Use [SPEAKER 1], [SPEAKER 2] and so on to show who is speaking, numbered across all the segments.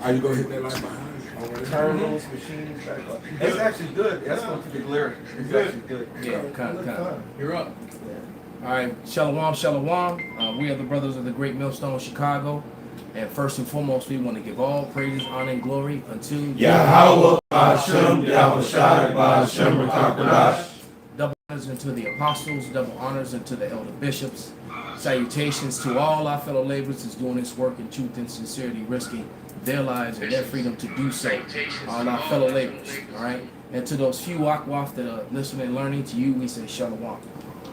[SPEAKER 1] Are you gonna hit that light behind?
[SPEAKER 2] Turn those machines back up. It's actually good. That's going to be lyric. It's actually good.
[SPEAKER 3] Yeah, kind of. You're up. All right, Shalom, Shalom. We are the brothers of the Great Millstone, Chicago. And first and foremost, we want to give all praise, honor, and glory unto
[SPEAKER 1] Yahweh, Hashem, Yahweh Shai, Hashem, Rakakadash.
[SPEAKER 3] Double honors unto the apostles, double honors unto the elder bishops. Salutations to all our fellow laborers who's doing this work in truth and sincerity, risking their lives and their freedom to do so. All our fellow laborers, all right? And to those few wakwaf that are listening and learning, to you, we say shalom.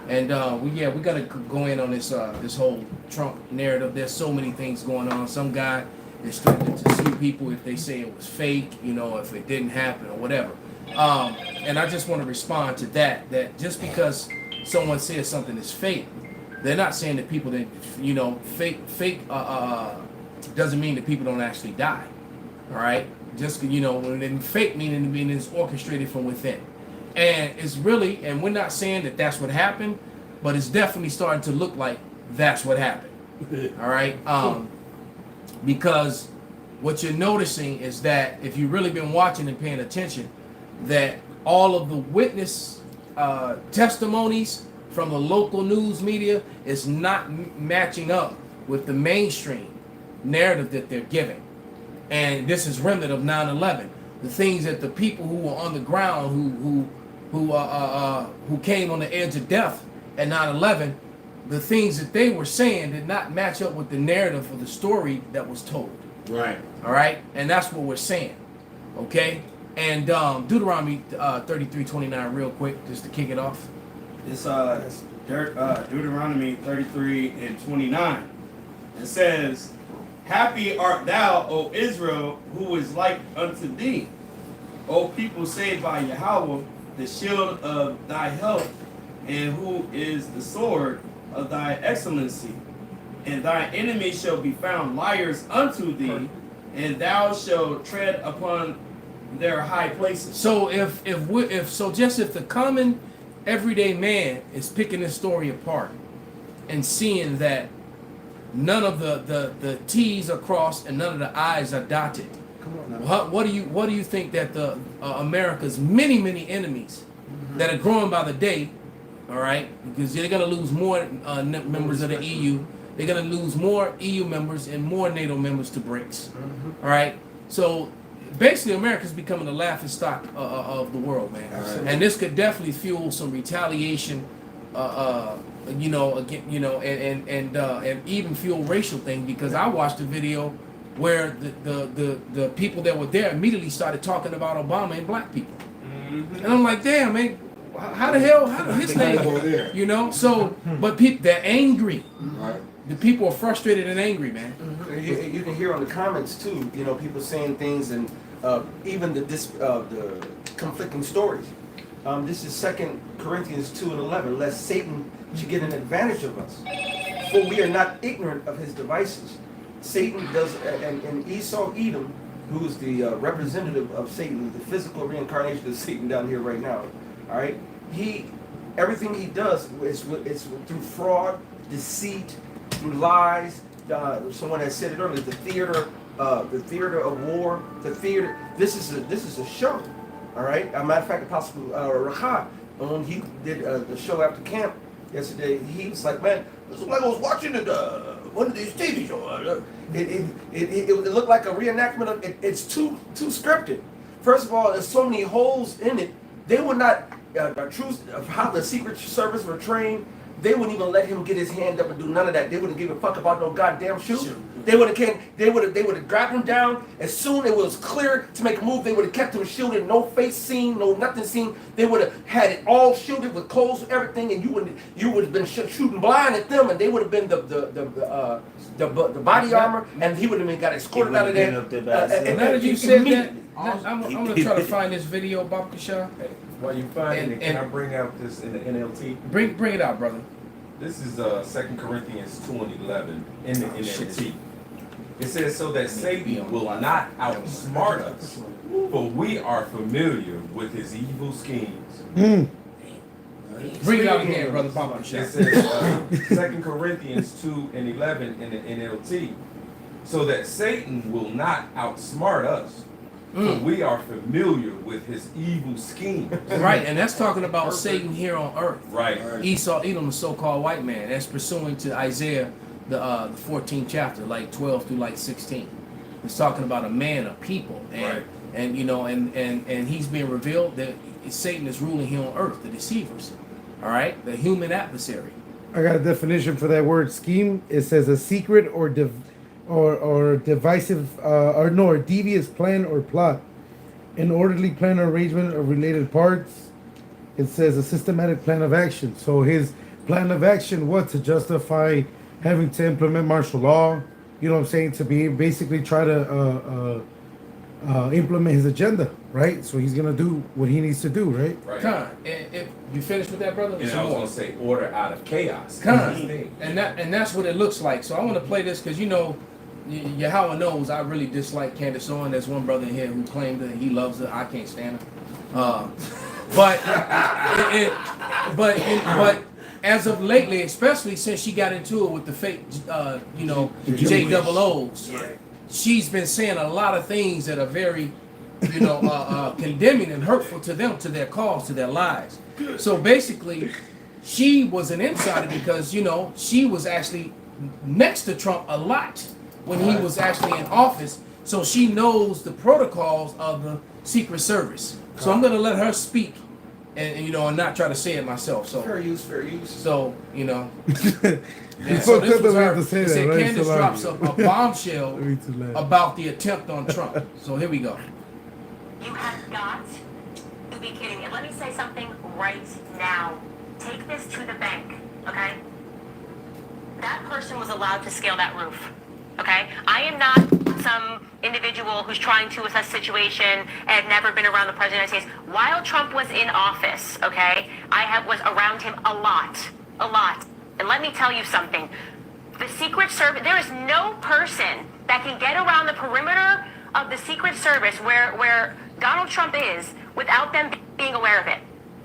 [SPEAKER 3] And we got to go in on this this whole Trump narrative. There's so many things going on. Some guy is threatening to sue people if they say it was fake, you know, if it didn't happen or whatever. And I just want to respond to that just because someone says something is fake, they're not saying that people that, you know, fake doesn't mean that people don't actually die. All right? Just, you know, when fake meaning it's orchestrated from within. And it's really, and we're not saying that that's what happened, but it's definitely starting to look like that's what happened. All right? Because what you're noticing is that if you've really been watching and paying attention, that all of the witness testimonies from the local news media is not matching up with the mainstream narrative that they're giving. And this is remnant of 9/11. The things that the people who were on the ground, who came on the edge of death at 9/11, the things that they were saying did not match up with the narrative of the story that was told.
[SPEAKER 1] Right.
[SPEAKER 3] All right, and that's what we're saying. Okay, and Deuteronomy 33:29, real quick, just to kick it off.
[SPEAKER 4] It's Deuteronomy 33:29. It says, "Happy art thou, O Israel, who is like unto thee, O people saved by Yahweh, the shield of thy help, and who is the sword of thy excellency. And thy enemies shall be found liars unto thee, and thou shalt tread upon their high places." So if the common everyday man is picking this story apart and seeing that none of the T's are crossed and none of the I's are dotted, what do you think that the America's many enemies that are growing by the day, all right, because they're going to lose more members of the EU, they're going to lose more EU members and more NATO members to BRICS, all right? So basically, America's becoming the laughing stock of the world, man. And this could definitely fuel some retaliation, you know, again, you know, and even fuel racial thing, because I watched a video where the people that were there immediately started talking about Obama and black people, and I'm like, damn, man, how did his name go there? You know, so but people, they're angry. Right. The people are frustrated and angry, man.
[SPEAKER 2] You can hear on the comments too, you know, people saying things, and even the conflicting stories. This is 2 Corinthians 2:11. Lest Satan should get an advantage of us, for we are not ignorant of his devices. Satan does, and Esau, Edom, who is the representative of Satan, the physical reincarnation of Satan down here right now. All right, everything he does is through fraud, deceit, through lies. Someone has said it earlier. The theater of war. The theater. This is a show. All right. As a matter of fact, Apostle Raha, when he did the show after camp yesterday, he was like, "Man, it was like I was watching one of these TV shows. It looked like a reenactment of it. It's too scripted. First of all, there's so many holes in it. They would not truth of how the Secret Service were trained. They wouldn't even let him get his hand up and do none of that. They wouldn't give a fuck about no goddamn shoe. They would have grabbed him down as soon as it was clear to make a move. They would have kept him shielded, no face seen, no nothing seen. They would have had it all shielded with clothes, everything, and you would have been shooting blind at them, and they would have been the body armor, and he would have been got escorted out of there.
[SPEAKER 3] And now that you said that, I'm gonna try to find this video, Bob Kasha.
[SPEAKER 5] While you find it, can I bring out this in the NLT?
[SPEAKER 3] Bring it out, brother.
[SPEAKER 5] This is 2 Corinthians 2:11 in the NLT. It says, "So that Satan will not outsmart us, for we are familiar with his evil schemes."
[SPEAKER 3] Bring it out again, brother Bob Kasha.
[SPEAKER 5] It says 2 Corinthians 2:11 in the NLT. so that Satan will not outsmart us. For we are familiar with his evil schemes.
[SPEAKER 3] Right, and that's talking about Satan here on earth.
[SPEAKER 5] Right.
[SPEAKER 3] Esau, Edom, the so-called white man. That's pursuing to Isaiah, the 14th chapter, like 12 through like 16. It's talking about a man, a people, and
[SPEAKER 5] Right.
[SPEAKER 3] and you know, and he's being revealed that Satan is ruling here on earth, the deceivers. All right, the human adversary.
[SPEAKER 6] I got a definition for that word scheme. It says a secret or divisive or devious plan or plot, an orderly plan or arrangement of related parts. It says a systematic plan of action. So his plan of action was to justify having to implement martial law. You know what I'm saying? To be basically try to implement his agenda, right? So he's gonna do what he needs to do, right?
[SPEAKER 5] Right.
[SPEAKER 3] Con, and you finished with that, brother?
[SPEAKER 5] And
[SPEAKER 3] Some
[SPEAKER 5] I was
[SPEAKER 3] more.
[SPEAKER 5] gonna say order out of chaos.
[SPEAKER 3] Con,
[SPEAKER 5] That's the thing.
[SPEAKER 3] and that's what it looks like. So I want to play this because you know, Yahweh knows I really dislike Candace Owens. There's one brother here who claimed that he loves her. I can't stand her. But as of lately, especially since she got into it with the fake, JOOs, she's been saying a lot of things that are very, condemning and hurtful to them, to their cause, to their lives. So basically, she was an insider because, she was actually next to Trump a lot when he was actually in office. So she knows the protocols of the Secret Service. So I'm going to let her speak and not try to say it myself. So
[SPEAKER 2] Fair use, fair use.
[SPEAKER 3] So, and
[SPEAKER 6] So
[SPEAKER 3] so this was her.
[SPEAKER 6] to say
[SPEAKER 3] It
[SPEAKER 6] that,
[SPEAKER 3] said
[SPEAKER 6] right?
[SPEAKER 3] Candace
[SPEAKER 6] So
[SPEAKER 3] drops a bombshell
[SPEAKER 6] Me too loud.
[SPEAKER 3] about the attempt on Trump. So here we go.
[SPEAKER 7] You have got to be kidding me. Let me say something right now. Take this to the bank, okay? That person was allowed to scale that roof, okay? I am not some individual who's trying to assess situation and have never been around the president of the United States. While Trump was in office, okay, was around him a lot. And let me tell you something. The Secret Service, there is no person that can get around the perimeter of the Secret Service where Donald Trump is without them being aware of it.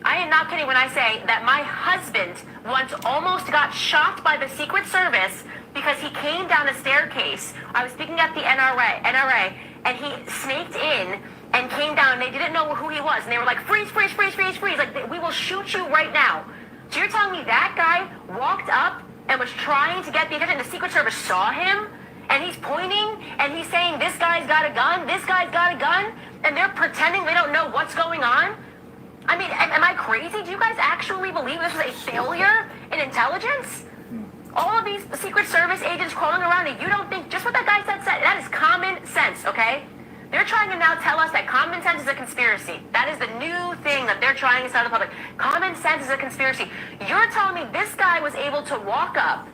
[SPEAKER 7] I am not kidding when I say that my husband once almost got shot by the Secret Service because he came down a staircase. I was speaking at the NRA, and he snaked in and came down, and they didn't know who he was, and they were like, freeze, like, we will shoot you right now. So you're telling me that guy walked up and was trying to get the attention, the Secret Service saw him, and he's pointing, and he's saying, this guy's got a gun, and they're pretending they don't know what's going on? I mean, am I crazy? Do you guys actually believe this was a failure in intelligence? All of these Secret Service agents crawling around, and you don't think just what that guy said, that is common sense, okay? They're trying to now tell us that common sense is a conspiracy. That is the new thing that they're trying to tell the public. Common sense is a conspiracy. You're telling me this guy was able to walk up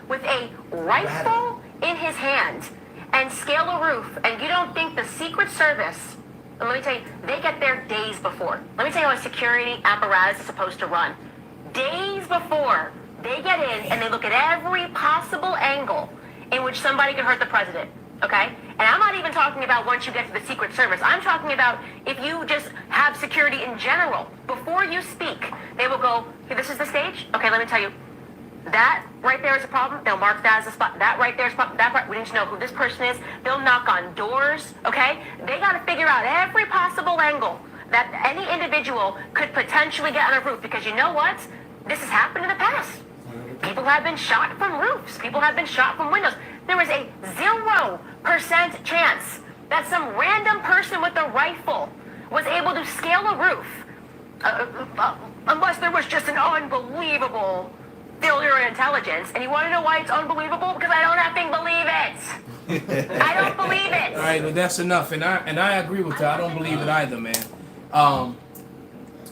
[SPEAKER 7] with a rifle in his hand and scale a roof, and you don't think the Secret Service, and let me tell you, they get there days before. Let me tell you how a security apparatus is supposed to run. Days before, they get in and they look at every possible angle in which somebody could hurt the president, okay? And I'm not even talking about once you get to the Secret Service. I'm talking about if you just have security in general. Before you speak, they will go, okay, this is the stage? Okay, let me tell you. That right there is a problem. They'll mark that as a spot. That right there is a problem. That right, we need to know who this person is. They'll knock on doors, okay? They got to figure out every possible angle that any individual could potentially get on a roof, because you know what? This has happened in the past. People have been shot from roofs. People have been shot from windows. There is a 0% chance that some random person with a rifle was able to scale a roof, unless there was just an unbelievable failure in intelligence. And you want to know why it's unbelievable? Because I don't effing believe it. I don't believe it.
[SPEAKER 3] All right, well, that's enough, and I agree with her. I don't believe it either, man.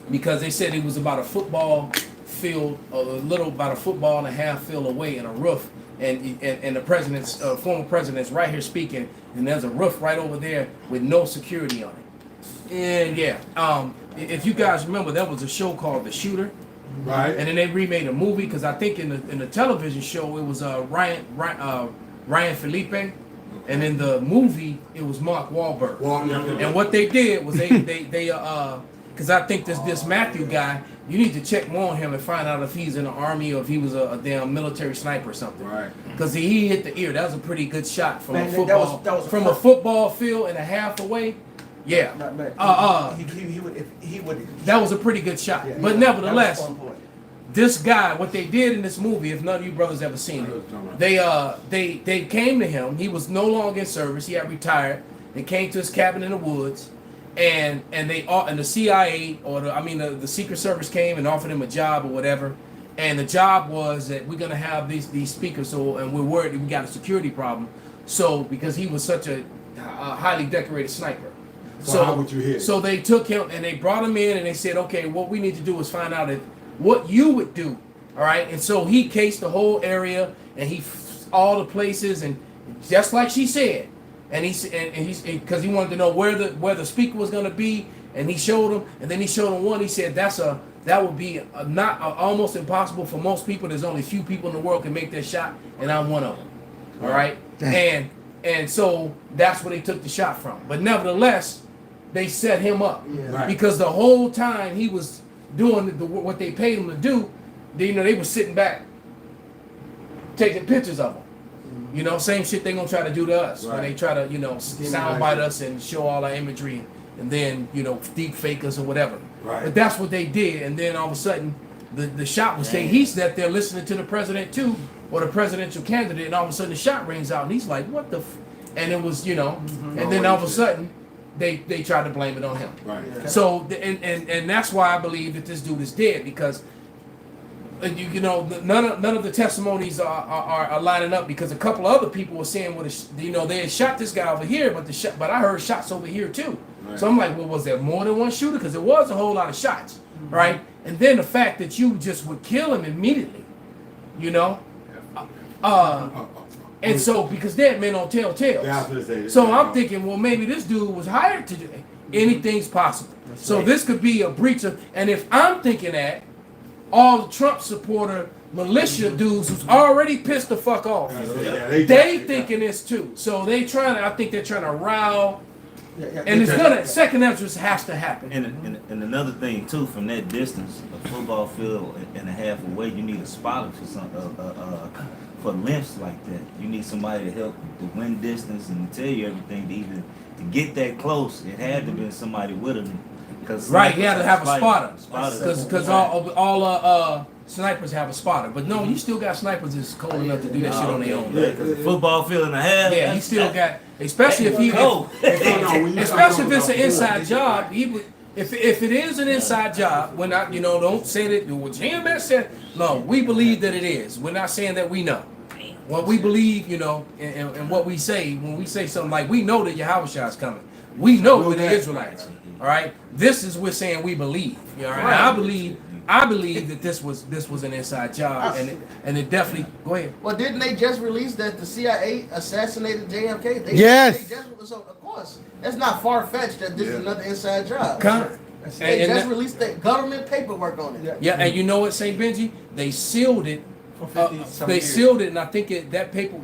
[SPEAKER 3] Because they said it was about a football field, about a football and a half field away in a roof, and the president's former president's right here speaking, and there's a roof right over there with no security on it. And yeah, if you guys remember, there was a show called The Shooter.
[SPEAKER 1] Right.
[SPEAKER 3] And then they remade a movie, because I think in the television show it was Ryan Felipe, and in the movie it was Mark Wahlberg. And what they did was they because I think this Matthew guy you need to check more on him and find out if he's in the army or if he was a damn military sniper or something.
[SPEAKER 1] Right.
[SPEAKER 3] Because he hit the ear. That was a pretty good shot from
[SPEAKER 2] Man,
[SPEAKER 3] a
[SPEAKER 2] that
[SPEAKER 3] football
[SPEAKER 2] was
[SPEAKER 3] from a football field and a half away. Yeah.
[SPEAKER 2] He would.
[SPEAKER 3] That was a pretty good shot.
[SPEAKER 2] Yeah,
[SPEAKER 3] But
[SPEAKER 2] yeah,
[SPEAKER 3] nevertheless,
[SPEAKER 2] that was on point.
[SPEAKER 3] this guy, what they did in this movie, if none of you brothers ever seen it, they came to him. He was no longer in service. He had retired. They came to his cabin in the woods, and the CIA or the Secret Service came and offered him a job or whatever. And the job was that we're gonna have these speakers, and we're worried that we got a security problem. So because he was such a highly decorated sniper.
[SPEAKER 1] So how would you hit?
[SPEAKER 3] So they took him and they brought him in and they said, okay, what we need to do is find out what you would do, all right? And so he cased the whole area and all the places, and just like she said, and he's because he wanted to know where the speaker was going to be, and he showed him, and then he showed him one. He said that would be almost impossible for most people. There's only a few people in the world can make that shot, and I'm one of them. All right, and so that's where they took the shot from. But nevertheless, they set him up because the whole time he was doing what they paid him to do, they were sitting back taking pictures of him. Same shit they gonna try to do to us when they try to soundbite us and show all our imagery and then deep fake us or whatever.
[SPEAKER 1] Right.
[SPEAKER 3] But that's what they did, and then all of a sudden the shot was taken. He said they're listening to the president too, or the presidential candidate, and all of a sudden the shot rings out, and he's like, "What the?" And it was and then all of a sudden they tried to blame it on him.
[SPEAKER 1] Right.
[SPEAKER 2] Yeah.
[SPEAKER 3] So and that's why I believe that this dude is dead, because none of the testimonies are lining up, because a couple other people were saying they had shot this guy over here, but I heard shots over here too.
[SPEAKER 1] Right.
[SPEAKER 3] So I'm like, well, was there more than one shooter? Because there was a whole lot of shots, right? And then the fact that you just would kill him immediately, and so because dead men don't tell tales. So I'm thinking, well, maybe this dude was hired to do it. Anything's possible. So this could be a breach of, and if I'm thinking that, all the Trump supporter militia dudes who's already pissed the fuck off, they thinking this too. So I think they're trying to rile, and it's second entrance has to happen.
[SPEAKER 8] And another thing too, from that distance, a football field and a half away, you need a spotter for lengths like that. You need somebody to help the wind distance and tell you everything to get that close. It had to be somebody with him.
[SPEAKER 3] Right, you had to have a spotter. Because all snipers have a spotter. But no, you still got snipers that's cold enough to do that shit on their own.
[SPEAKER 8] Yeah, because football field and a half.
[SPEAKER 3] Yeah, you still got, especially if especially if it's an inside job. If it is an inside job, we're not, don't say that what GMS said. No, we believe that it is. We're not saying that we know. What we believe, and what we say, when we say something like, we know that Yahushua is coming. We know we're the Israelites. All right. This is we're saying we believe. All right. And I believe that this was an inside job, and it definitely. Go ahead.
[SPEAKER 9] Well, didn't they just release that the CIA assassinated JFK?
[SPEAKER 6] Yes.
[SPEAKER 9] So of course, that's not far fetched that this is another inside job.
[SPEAKER 3] They
[SPEAKER 9] just released the government paperwork on it.
[SPEAKER 3] Yeah, and you know what, St. Benji? They sealed it. They sealed it, and I think that paper,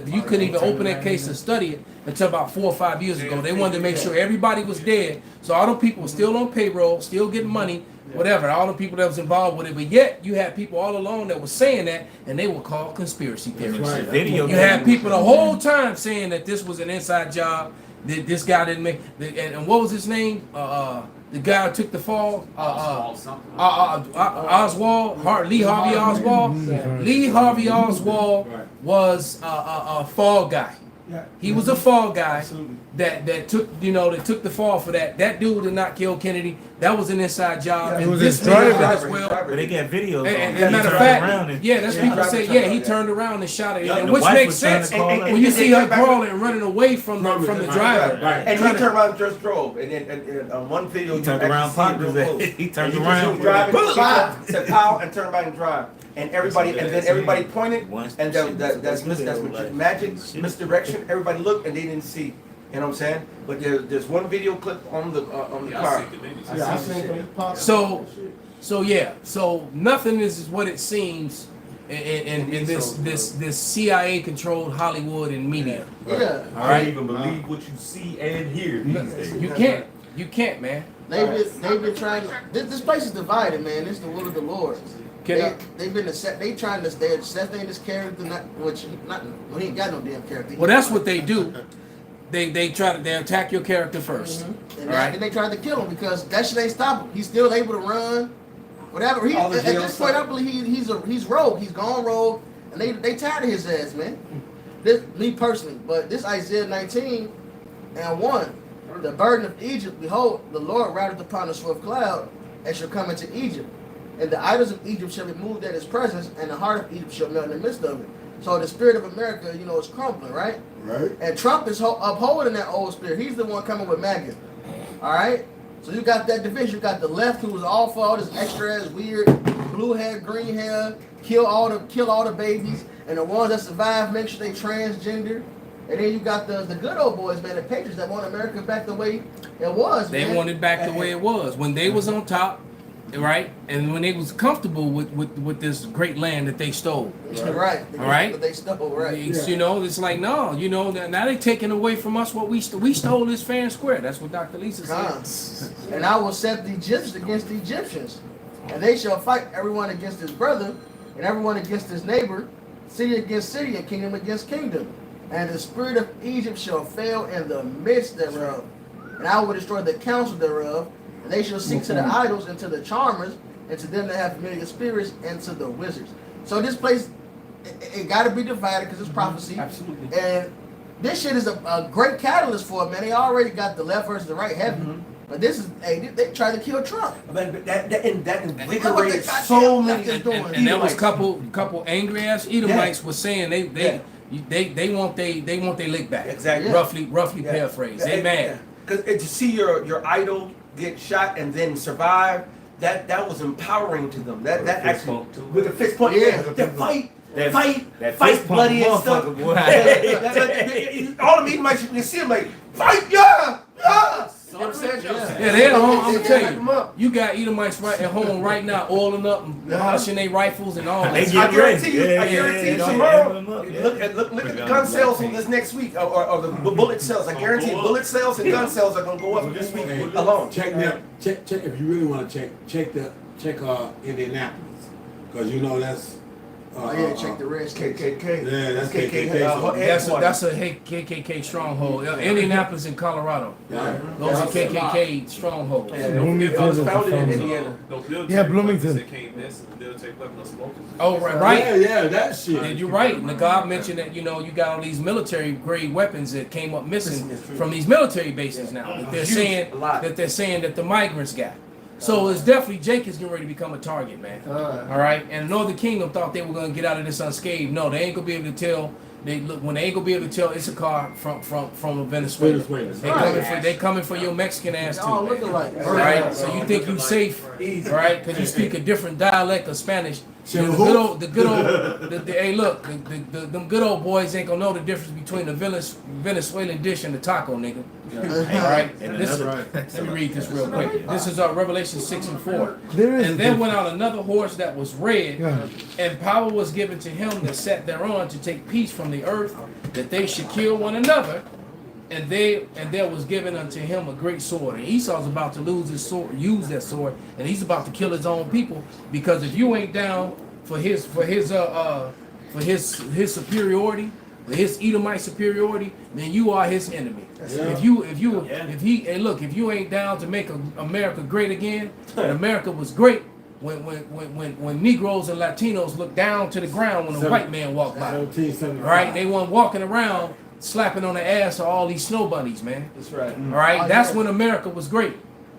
[SPEAKER 3] you couldn't even open that case and study it until about 4 or 5 years ago. They wanted to make sure everybody was dead, so all the people were still on payroll, still getting money, whatever. All the people that was involved with it, but yet you had people all along that were saying that, and they were called conspiracy theorists.
[SPEAKER 1] Right.
[SPEAKER 3] You had people the whole time saying that this was an inside job, that this guy didn't make, and what was his name? The guy who took the fall, Oswald, Lee Harvey Oswald. Lee Harvey Oswald was a fall guy. He was a fall guy that took the fall for that. That dude did not kill Kennedy. That was an inside job.
[SPEAKER 6] It was
[SPEAKER 3] this
[SPEAKER 6] his driver.
[SPEAKER 3] as well.
[SPEAKER 8] But they got videos.
[SPEAKER 3] And matter of fact, that's people say, he turned around and shot it, which makes sense when you see her crawling and running away from the driver.
[SPEAKER 2] Right. And he turned around and just drove. And then on one video,
[SPEAKER 8] He turned around, he turned around,
[SPEAKER 2] said pow, and turned back and drive. And everybody pointed, and that's magic, misdirection. Everybody looked, and they didn't see. You know what I'm saying? But there's one video clip on the car.
[SPEAKER 3] So nothing is what it seems. in this CIA controlled Hollywood and media.
[SPEAKER 9] Yeah.
[SPEAKER 3] All
[SPEAKER 5] I
[SPEAKER 3] right,
[SPEAKER 5] can't even believe what you see and hear these days.
[SPEAKER 3] you can't, man.
[SPEAKER 9] They've been trying to, this place is divided, man. This is the will of the Lord. They've been they trying to assassinate this character, well, he ain't got no damn character.
[SPEAKER 3] Well, that's what they do. They attack your character 1st.
[SPEAKER 9] And,
[SPEAKER 3] All right.
[SPEAKER 9] and they tried to kill him because that shit ain't stop him. He's still able to run, whatever. At this point, I believe he's rogue. He's gone rogue, and they tired of his ass, man. Me personally, but this Isaiah 19 and 1, the burden of Egypt, behold, the Lord rideth upon a swift cloud, and shall come into Egypt, and the idols of Egypt shall be moved at his presence, and the heart of Egypt shall melt in the midst of it. So the spirit of America, is crumbling, right?
[SPEAKER 1] Right.
[SPEAKER 9] And Trump is upholding that old spirit. He's the one coming with MAGA. All right? So you got that division. You got the left who was all for all this extra ass weird blue hair, green hair, kill all the babies, and the ones that survive make sure they transgender. And then you got the good old boys, man, the patriots that want America back the way it was.
[SPEAKER 3] They
[SPEAKER 9] man.
[SPEAKER 3] want it back the way it was when they was on top, right? And when they was comfortable with this great land that they stole.
[SPEAKER 9] Right.
[SPEAKER 3] All right.
[SPEAKER 9] But they stole, right.
[SPEAKER 3] It's like no, now they taking away from us what we stole this fair and square. That's what Dr. Lisa said.
[SPEAKER 9] And I will set the Egyptians against the Egyptians, and they shall fight everyone against his brother, and everyone against his neighbor, city against city, and kingdom against kingdom. And the spirit of Egypt shall fail in the midst thereof, and I will destroy the counsel thereof, and they shall seek to the idols and to the charmers, and to them that have familiar spirits, and to the wizards. So this place, it got to be divided because it's prophecy.
[SPEAKER 3] Absolutely.
[SPEAKER 9] And this shit is a great catalyst for it, man. They already got the left versus the right heavy. But this is, they tried to kill Trump.
[SPEAKER 2] But that invigorated so many.
[SPEAKER 3] And there was couple angry ass Edomites was saying they want they lick back.
[SPEAKER 2] Exactly.
[SPEAKER 3] Roughly paraphrase. They mad.
[SPEAKER 2] Because to see your idol get shot and then survive, that was empowering to them. That actually with a fist point.
[SPEAKER 9] Yeah.
[SPEAKER 2] Fight bloody and stuff. All the Edomites you can see them like fight, yeah.
[SPEAKER 3] Yeah, they at home. I'm telling you, you got Edomites right at home right now, oiling up and polishing their rifles and all that.
[SPEAKER 2] I guarantee you tomorrow. Look at the gun sales from this next week, or the bullet sales. I guarantee bullet sales and gun sales are gonna go up this week alone.
[SPEAKER 1] Check if you really want to check Indianapolis, because that's.
[SPEAKER 9] Check the rest.
[SPEAKER 2] KKK.
[SPEAKER 1] Yeah, that's
[SPEAKER 2] KKK.
[SPEAKER 3] That's a KKK stronghold. Indianapolis in Colorado. Those are KKK strongholds.
[SPEAKER 2] It was founded in Indiana.
[SPEAKER 6] Yeah, Bloomington.
[SPEAKER 3] Oh, right.
[SPEAKER 1] Yeah, that shit.
[SPEAKER 3] And you're right. And the God mentioned that you got all these military grade weapons that came up missing from these military bases now. That they're saying that the migrants got. So it's definitely Jake is getting ready to become a target, man. All right. And the Northern Kingdom thought they were gonna get out of this unscathed. No, they ain't gonna be able to tell. They ain't gonna be able to tell Issachar from Venezuela. They coming for your Mexican ass too.
[SPEAKER 9] Looking like
[SPEAKER 3] All right. So you think you safe, all right? Because you speak a different dialect of Spanish. Hey, look, them good old boys ain't gonna know the difference between the Venezuelan dish and the taco, nigga. All right. Let me read this real quick. This is Revelation 6:4. And then went out another horse that was red, and power was given to him that sat thereon to take peace from the earth, that they should kill one another. And there was given unto him a great sword. And Esau's about to use that sword, and he's about to kill his own people, because if you ain't down for his superiority, for his Edomite superiority, then you are his enemy. If you ain't down to make America great again, and America was great when Negroes and Latinos looked down to the ground when a white man walked by. Right? They weren't walking around slapping on the ass of all these snow bunnies, man.
[SPEAKER 2] That's right.
[SPEAKER 3] All right, that's when America was great.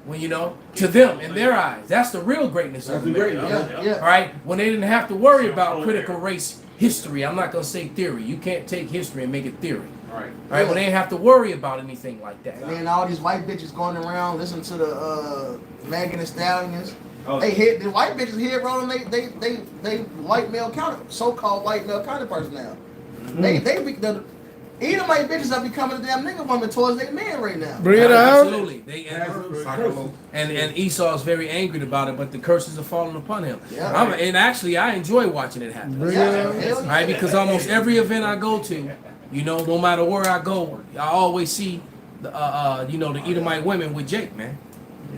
[SPEAKER 3] When to them, in their eyes, that's the real greatness of America.
[SPEAKER 9] Yeah.
[SPEAKER 3] All right, when they didn't have to worry about critical race history. I'm not gonna say theory. You can't take history and make it theory. All right, when they didn't have to worry about anything like that.
[SPEAKER 9] And then all these white bitches going around listening to the Megan Thee Stallions. They hit the white bitches here rolling. They white male counter, so-called white male counterparts now. Edomite bitches are becoming a damn nigga woman towards their man right now.
[SPEAKER 6] Bring it out.
[SPEAKER 3] Absolutely. And Esau is very angry about it, but the curses are falling upon him.
[SPEAKER 9] Yeah.
[SPEAKER 3] And actually, I enjoy watching it happen.
[SPEAKER 6] Bring it
[SPEAKER 9] Yeah,
[SPEAKER 6] out.
[SPEAKER 9] hell yeah.
[SPEAKER 3] Right? Because almost every event I go to, you know, no matter where I go, I always see the the Edomite women with Jake, man.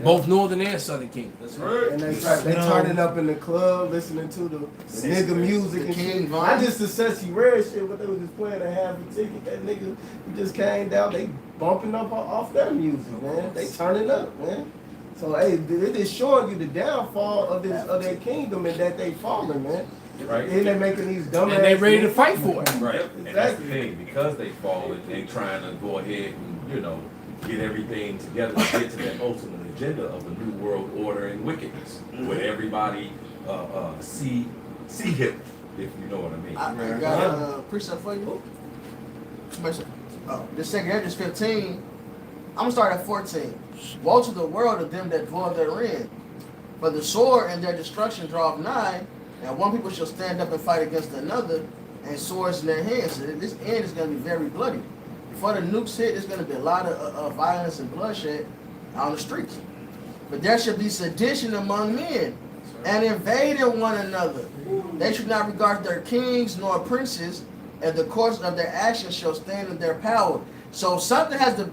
[SPEAKER 3] Both Northern and Southern Kingdom.
[SPEAKER 4] That's right.
[SPEAKER 10] And they turning up in the club, listening to the nigga music and
[SPEAKER 9] King
[SPEAKER 10] shit.
[SPEAKER 9] Von.
[SPEAKER 10] I just the Sessi Red shit, what they was just playing at half a ticket. That nigga, he just came down, they bumping up off their music, man. They turning up, man. So hey, it is showing you the downfall of their kingdom and that they falling, man.
[SPEAKER 5] Right.
[SPEAKER 10] And they making these dumb
[SPEAKER 3] And they ready to fight for it.
[SPEAKER 5] Right. And that's the thing, because they fallen, they trying to go ahead and, get everything together to get to that ultimate agenda of a new world order and wickedness, where everybody see hip, if you know what I mean.
[SPEAKER 9] I got a precept for you. This second Ezra 15. I'm gonna start at 14. Woe to the world of them that dwell therein, for the sword and their destruction draweth nigh, and one people shall stand up and fight against another, and swords in their hands. So this end is gonna be very bloody. Before the nukes hit, there's gonna be a lot of violence and bloodshed on the streets. But there should be sedition among men, and invading one another. They should not regard their kings nor princes, and the course of their actions shall stand in their power. So something has to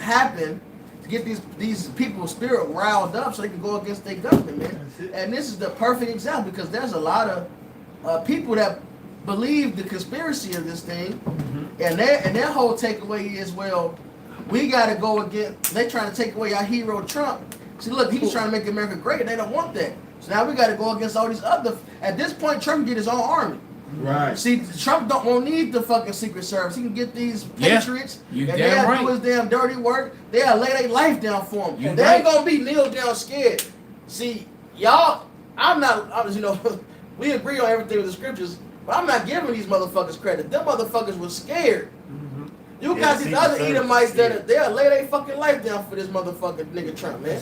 [SPEAKER 9] happen to get these people's spirit riled up so they can go against their government, man. And this is the perfect example, because there's a lot of people that believe the conspiracy of this thing, and their whole takeaway is, well, we got to go against. They trying to take away our hero Trump. See, look, he's trying to make America great. They don't want that. So now we got to go against all these other. At this point, Trump can get his own won't
[SPEAKER 1] Right.
[SPEAKER 9] See, Trump won't need the fucking Secret Service. He can get these patriots,
[SPEAKER 3] you
[SPEAKER 9] and
[SPEAKER 3] damn
[SPEAKER 9] they'll
[SPEAKER 3] right.
[SPEAKER 9] do his damn dirty work. They'll lay their life down for him.
[SPEAKER 3] You
[SPEAKER 9] They
[SPEAKER 3] right.
[SPEAKER 9] ain't gonna be kneel down scared. See, y'all, we agree on everything with the scriptures, but I'm not giving these motherfuckers credit. Them motherfuckers was scared. You got these other Edomites that they'll lay their fucking life down for this motherfucking nigga Trump, man.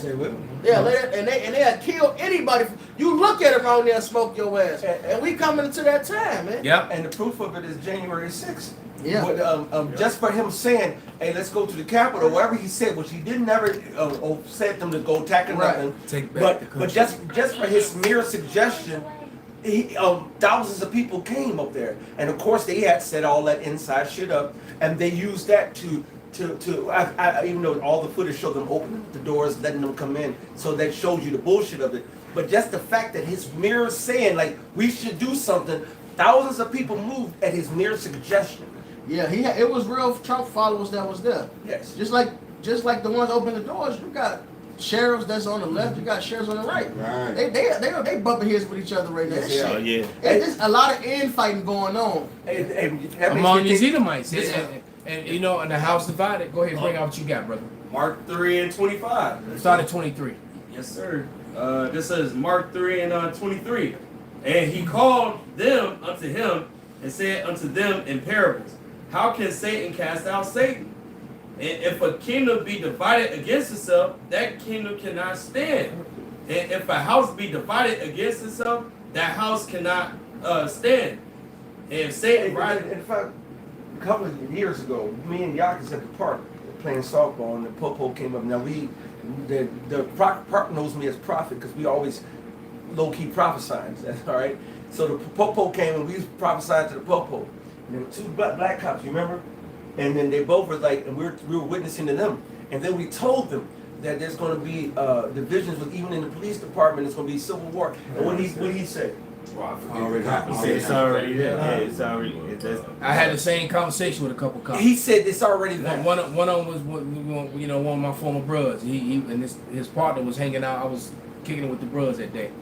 [SPEAKER 9] Yeah, and they'll kill anybody. You look at him around there and smoke your ass. And we coming into that time, man.
[SPEAKER 3] Yep.
[SPEAKER 2] And the proof of it is January 6th.
[SPEAKER 9] Yeah.
[SPEAKER 2] But, just for him saying, hey, let's go to the Capitol, whatever he said, which he didn't never said them to go attack or
[SPEAKER 9] Right.
[SPEAKER 2] nothing.
[SPEAKER 3] Take back the
[SPEAKER 2] But
[SPEAKER 3] country.
[SPEAKER 2] just for his mere suggestion, thousands of people came up there, and of course they had set all that inside shit up, and they used that to even though all the footage showed them opening the doors, letting them come in, so that shows you the bullshit of it. But just the fact that his mere saying, like, we should do something, thousands of people moved at his mere suggestion.
[SPEAKER 9] Yeah, it was real Trump followers that was there.
[SPEAKER 2] Yes.
[SPEAKER 9] Just like the ones opening the doors, you got sheriffs that's on the left, you got sheriffs on the right.
[SPEAKER 1] Right.
[SPEAKER 9] They bumping heads with each other right now.
[SPEAKER 2] Yes,
[SPEAKER 8] Oh yeah.
[SPEAKER 9] There's a lot of infighting going on.
[SPEAKER 2] And that makes
[SPEAKER 3] Among
[SPEAKER 2] me
[SPEAKER 3] these
[SPEAKER 2] think-
[SPEAKER 3] Edomites.
[SPEAKER 2] Yeah.
[SPEAKER 3] And and the house divided. Go ahead, bring out what you got, brother.
[SPEAKER 4] Mark 3 and 25.
[SPEAKER 3] Start at 23.
[SPEAKER 4] Yes, sir. This says Mark 3 and 23. And he called them unto him and said unto them in parables, how can Satan cast out Satan? And if a kingdom be divided against itself, that kingdom cannot stand. And if a house be divided against itself, that house cannot stand. And if Satan rises...
[SPEAKER 2] In fact, a couple of years ago, me and Yaakis at the park playing softball, and the Popo came up. Now the park knows me as prophet because we always low-key prophesying, all right? So the Popo came and we was prophesying to the Popo. And there were two black cops, you remember? And then they both were like, and we were witnessing to them. And then we told them that there's going to be divisions with, even in the police department, there's going to be civil war. And what did he say?
[SPEAKER 1] Already happened.
[SPEAKER 8] It's already there. Yeah, it's already.
[SPEAKER 3] I had the same conversation with a couple cops.
[SPEAKER 2] He said it's already there.
[SPEAKER 3] One of them was one of my former brothers. He and his partner was hanging out. I was kicking it with the brothers that day,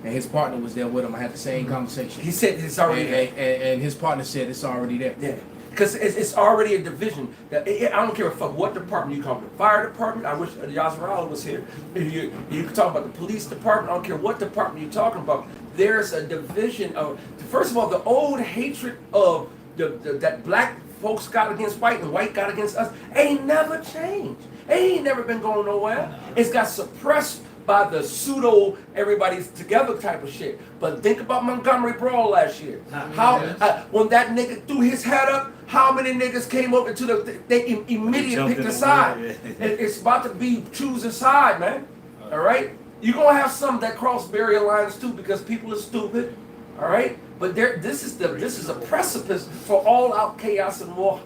[SPEAKER 3] and his partner was there with him. I had the same conversation.
[SPEAKER 2] He said it's already there.
[SPEAKER 3] And his partner said it's already there.
[SPEAKER 2] Yeah, because it's already a division. I don't care what department you call it. Fire department. I wish Yasserala was here. You can talk about the police department. I don't care what department you're talking about. There's a division of. First of all, the old hatred of that black folks got against white and white got against us ain't never changed. It ain't never been going nowhere. It's got suppressed by the pseudo everybody's together type of shit. But think about Montgomery Brawl last year. How when that nigga threw his head up, How many niggas came up into they immediately
[SPEAKER 8] jumped
[SPEAKER 2] picked
[SPEAKER 8] in
[SPEAKER 2] a
[SPEAKER 8] the
[SPEAKER 2] side.
[SPEAKER 8] water, yeah.
[SPEAKER 2] It's about to be choosing side, man. All right? You're going to have some that cross barrier lines too because people are stupid. All right? But this is a precipice for all out chaos and war.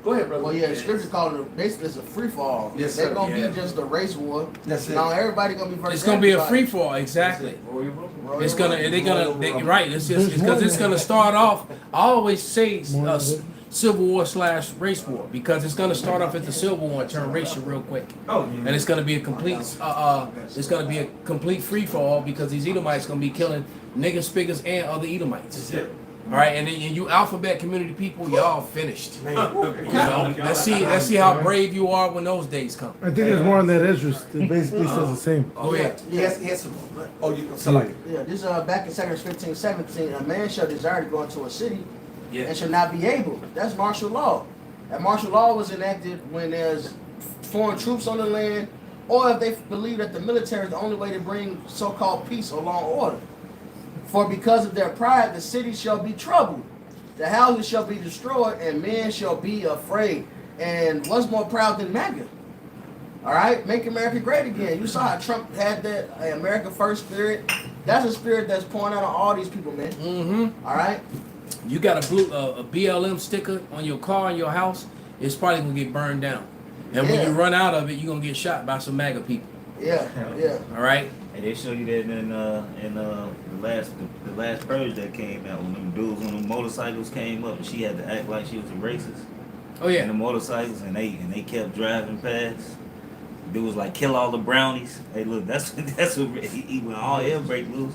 [SPEAKER 2] Go ahead, brother.
[SPEAKER 9] Well, yeah, the scripture called it basically it's a free fall.
[SPEAKER 2] Yes,
[SPEAKER 9] They're
[SPEAKER 2] sir.
[SPEAKER 9] gonna
[SPEAKER 4] Yeah.
[SPEAKER 9] be just a race war.
[SPEAKER 2] That's it.
[SPEAKER 9] Now everybody gonna be versus
[SPEAKER 3] It's gonna be a
[SPEAKER 9] everybody.
[SPEAKER 3] free fall, exactly.
[SPEAKER 9] Royal
[SPEAKER 3] It's gonna,
[SPEAKER 9] Rumble.
[SPEAKER 3] they're gonna, right? It's just because it's gonna start off. I always say civil war / race war because it's gonna start off as the civil war and turn racial real quick,
[SPEAKER 2] Oh,
[SPEAKER 3] and it's gonna be a complete, it's gonna be a complete free fall because these Edomites gonna be killing niggas, spiggers, and other Edomites.
[SPEAKER 2] yeah.
[SPEAKER 3] All right, and then you alphabet community people, y'all finished.
[SPEAKER 2] Man.
[SPEAKER 3] You know, let's see how brave you are when those days come.
[SPEAKER 6] I think there's more on that Esdras. It basically says the same.
[SPEAKER 3] Go ahead.
[SPEAKER 2] He has some. Oh, you somebody.
[SPEAKER 9] Yeah, this back in 2 15:17, a man shall desire to go into a city
[SPEAKER 3] Yeah.
[SPEAKER 9] and shall not be able. That's martial law. And martial law was enacted when there's foreign troops on the land, or if they believe that the military is the only way to bring so-called peace or law and order. For because of their pride, the city shall be troubled, the houses shall be destroyed, and men shall be afraid. And what's more proud than MAGA? All right, make America great again. You saw how Trump had that America First spirit. That's a spirit that's pouring out on all these people, man.
[SPEAKER 3] Mm-hmm.
[SPEAKER 9] All right.
[SPEAKER 3] You got a BLM sticker on your car in your house, it's probably gonna get burned down. And when
[SPEAKER 9] Yeah.
[SPEAKER 3] you run out of it, you're gonna get shot by some MAGA people.
[SPEAKER 9] Yeah, yeah.
[SPEAKER 3] All right.
[SPEAKER 8] And they show you that in the last purge that came out when them dudes on the motorcycles came up and she had to act like she was a racist.
[SPEAKER 3] Oh
[SPEAKER 8] In
[SPEAKER 3] yeah.
[SPEAKER 8] the motorcycles and they kept driving past. Dude was like, kill all the brownies. Hey, look, that's what he when all hell break loose.